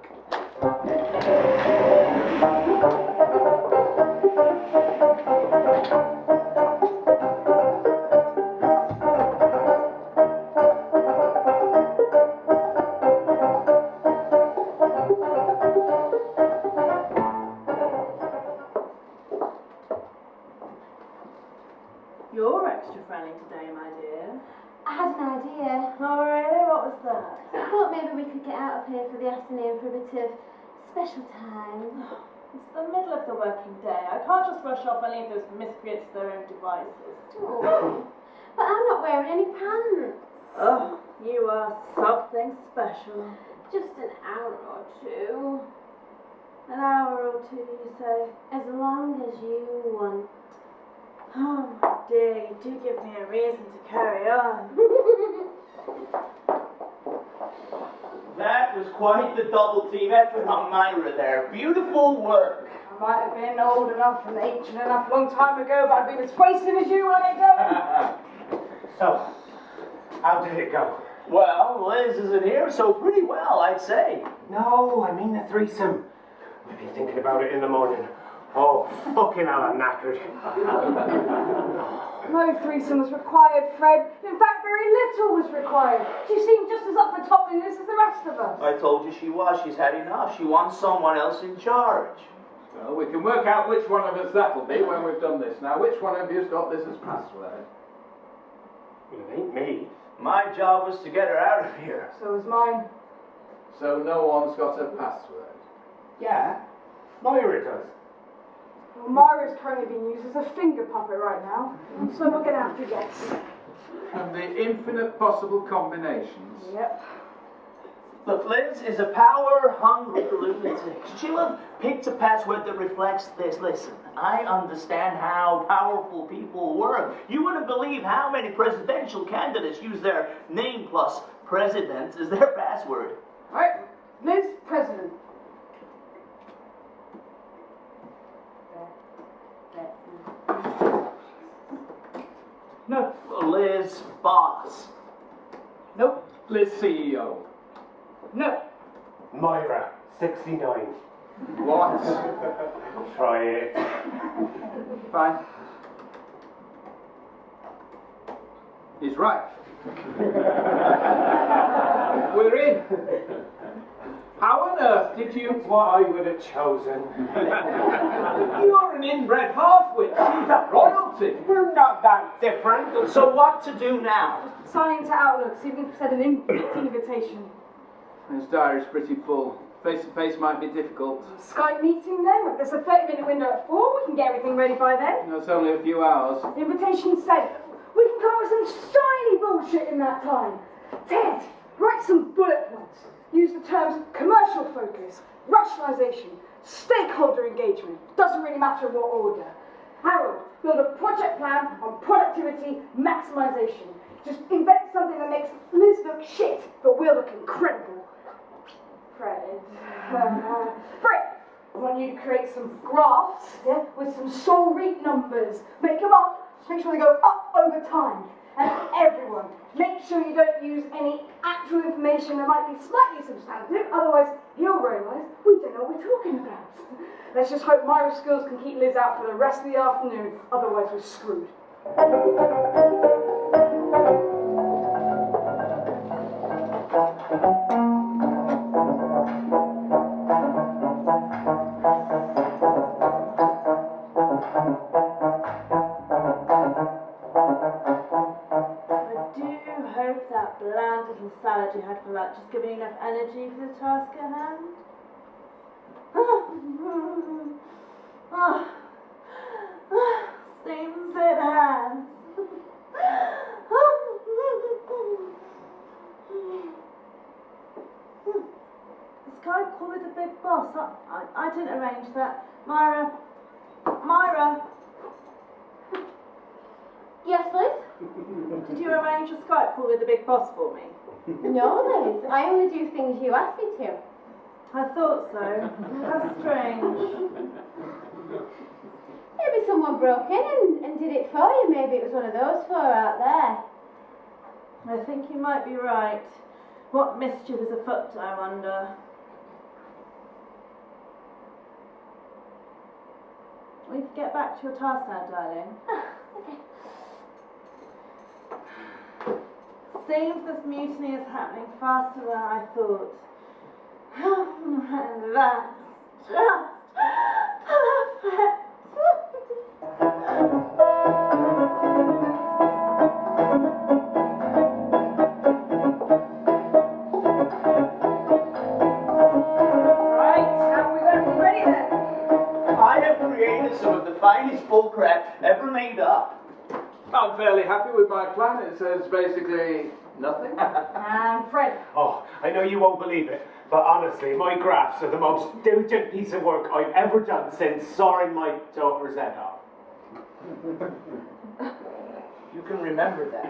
was that? I thought maybe we could get out of here for the afternoon for a bit of special time. It's the middle of the working day. I can't just rush off and leave those miscreants to their own devices. Oh, but I'm not wearing any pants. Oh, you are something special. Just an hour or two. An hour or two, you say? As long as you want. Oh, my dear, you do give me a reason to carry on. That was quite the double team effort on Myra there. Beautiful work. I might have been old enough and ancient enough a long time ago, but I'd be as wasted as you when it goes. So, how did it go? Well, Liz isn't here, so pretty well, I'd say. No, I mean the threesome. I've been thinking about it in the morning. Oh, fucking hell, I'm knackered. No threesome was required, Fred. In fact, very little was required. She seemed just as up for topping this as the rest of us. I told you she was. She's had enough. She wants someone else in charge. Well, we can work out which one of us that'll be when we've done this. Now, which one of you's got this as password? Well, it ain't me. My job was to get her out of here. So was mine. So no one's got a password. Yeah, Myra does. Well, Myra's currently being used as a finger puppet right now, so we're going to have to guess. And the infinite possible combinations. Yep. Look, Liz is a power-hungry lunatic. She'll have picked a password that reflects this. Listen, I understand how powerful people work. You wouldn't believe how many presidential candidates use their name plus president as their password. All right, Liz, president. No. Liz, boss. Nope. Liz, CEO. No. Myra, 69. What? Try it. Fine. He's right. We're in. How on earth did you... It's what I would have chosen. You're an inbred half-wit. She's royalty. We're not that different. So what to do now? Sign into Outlook, see if we can send an invitation. His diary's pretty full. Face-to-face might be difficult. Skype meeting then? There's a 30-minute window at 4. We can get everything ready by then. That's only a few hours. The invitation said we can come up with some shiny bullshit in that time. Ted, write some bullet points. Use the terms commercial focus, rationalisation, stakeholder engagement. Doesn't really matter in what order. Harold, build a project plan on productivity maximisation. Just invent something that makes Liz look shit, but we'll look incredible. Fred, I want you to create some graphs, yeah, with some soul rate numbers. Make them up, just make sure they go up over time. And everyone, make sure you don't use any actual information that might be slightly substantive, otherwise he'll realise we don't know what we're talking about. Let's just hope Myra's skills can keep Liz out for the rest of the afternoon, otherwise we're screwed. Bland little salad you had for lunch is giving you enough energy for the task at hand? Seems it has. The Skype call with the big boss. I didn't arrange that. Myra. Yes, Liz? Did you arrange a Skype call with the big boss for me? No, Liz. I only do things you ask me to. I thought so. How strange. Maybe someone broke in and did it for you. Maybe it was one of those four out there. I think you might be right. What mischief is afoot, I wonder? We can get back to your task now, darling. Okay. Seems this mutiny is happening faster than I thought. And that's just perfect. finest bullcrap ever made up. I'm fairly happy with my plan. It says basically nothing. And Fred. Oh, I know you won't believe it, but honestly, my graphs are the most diligent piece of work I've ever done since sawing my daughter's head off. You can remember that.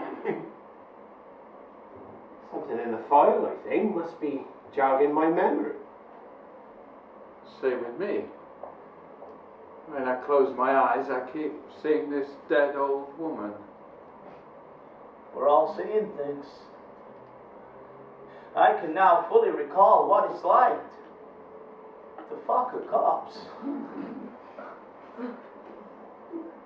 Something in the file, I think, must be jogging my memory. Same with me. When I close my eyes, I keep seeing this dead old woman. We're all seeing things. I can now fully recall what it's like to fuck a corpse.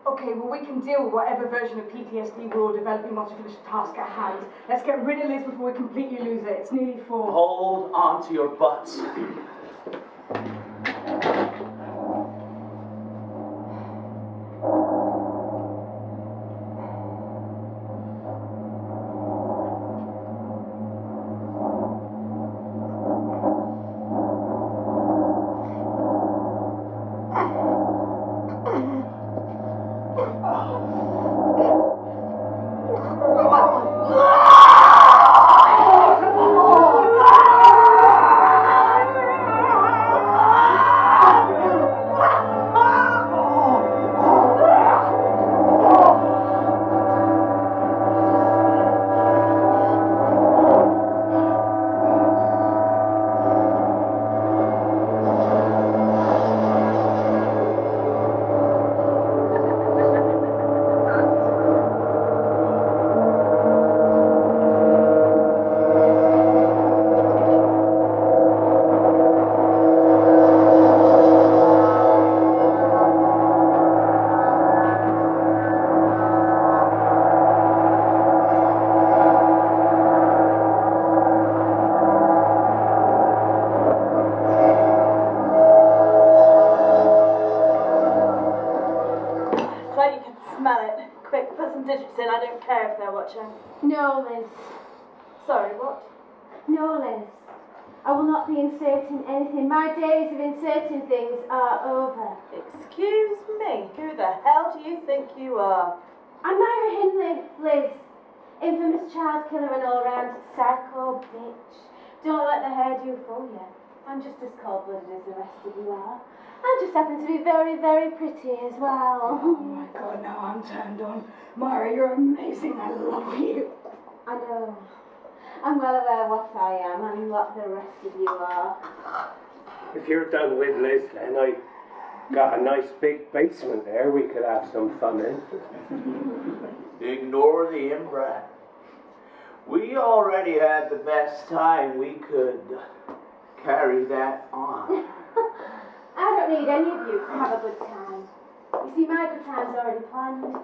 Okay, well, we can deal with whatever version of PTSD we're developing once we finish the task at hand. Let's get rid of Liz before we completely lose it. It's nearly 4. Hold on to your butts. I don't care if they're watching. No, Liz. Sorry, what? No, Liz. I will not be inserting anything. My days of inserting things are over. Excuse me, who the hell do you think you are? I'm Myra Hindley, Liz. Infamous child killer and all-round psycho bitch. Don't let the hairdo fool you. I'm just as cold-blooded as the rest of you are. I just happen to be very, very pretty as well. Oh my god, now I'm turned on. Myra, you're amazing. I love you. I know. I'm well aware what I am and what the rest of you are. If you're done with Liz, then I got a nice big basement there we could have some fun in. Ignore the inbred. We already had the best time we could carry that on. I don't need any of you to have a good time. You see, my good time's already planned.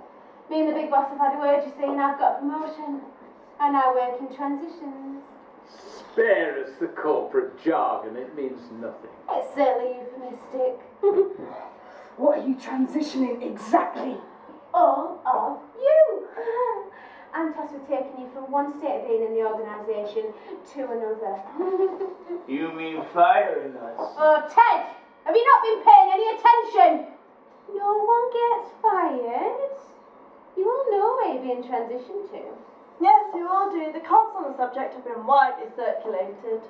Me and the big boss have had a word, you see, and I've got a promotion. I now work in transitions. Spare us the corporate jargon, it means nothing. It's certainly euphemistic. What are you transitioning exactly? All of you. I'm tasked with taking you from one state of being in the organisation to another. You mean firing us? Oh, Ted! Have you not been paying any attention? No one gets fired. You all know where you're being transitioned to. Yes, you all do. The comps on the subject have been widely circulated.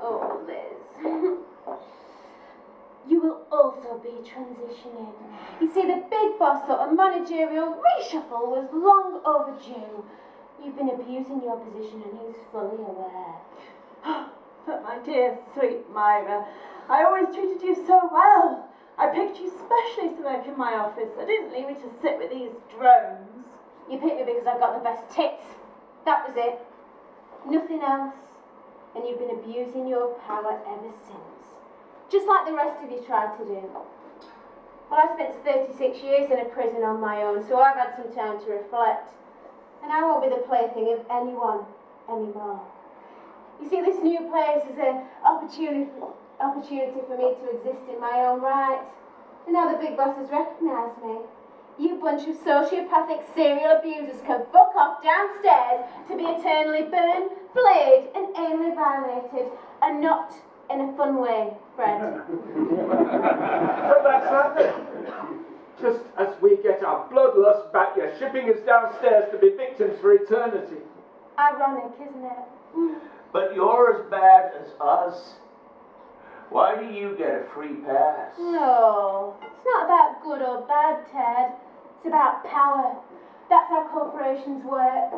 Oh, Liz. You will also be transitioning. You see, the big boss thought a managerial reshuffle was long overdue. You've been abusing your position and he's fully aware. But my dear, sweet Myra, I always treated you so well. I picked you specially to work in my office. I didn't leave you to sit with these drones. You picked me because I've got the best tits. That was it. Nothing else. And you've been abusing your power ever since. Just like the rest of you tried to do. Well, I spent 36 years in a prison on my own, so I've had some time to reflect. And I won't be the plaything of anyone anymore. You see, this new place is an opportunity for me to exist in my own right. And now the big boss has recognised me. You bunch of sociopathic serial abusers can fuck off downstairs to be eternally burned, flayed and anally violated, and not in a fun way, Fred. But that's nothing. Just as we get our bloodlust back, you're shipping us downstairs to be victims for eternity. Ironic, isn't it? But you're as bad as us. Why do you get a free pass? No, it's not about good or bad, Ted. It's about power. That's how corporations work.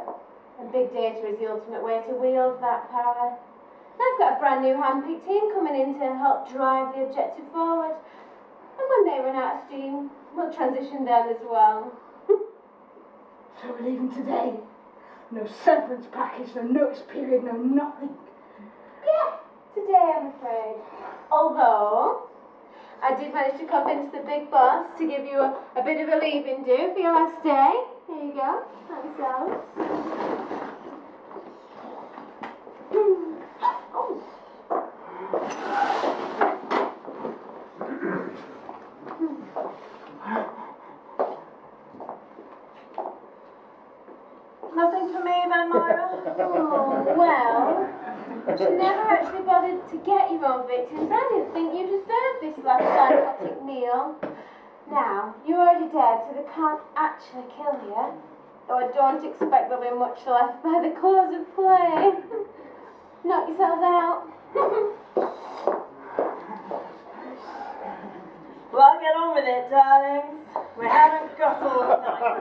And big data is the ultimate way to wield that power. I've got a brand new hand-picked team coming in to help drive the objective forward. And when they run out of steam, we'll transition them as well. So we're leaving today. No severance package, no notice period, no nothing. Yeah, today I'm afraid. Although, I did manage to convince the big boss to give you a bit of a leave-in do for your last day. Here you go. Have yourselves. Oh. Nothing for me then, Myra? Oh, well, she never actually bothered to get your own victims. I didn't think you deserved this last psychotic meal. Now, you're already dead, so they can't actually kill you. Though I don't expect there'll be much left by the close of play. Knock yourselves out. Well, get on with it, darlings. We haven't got all night.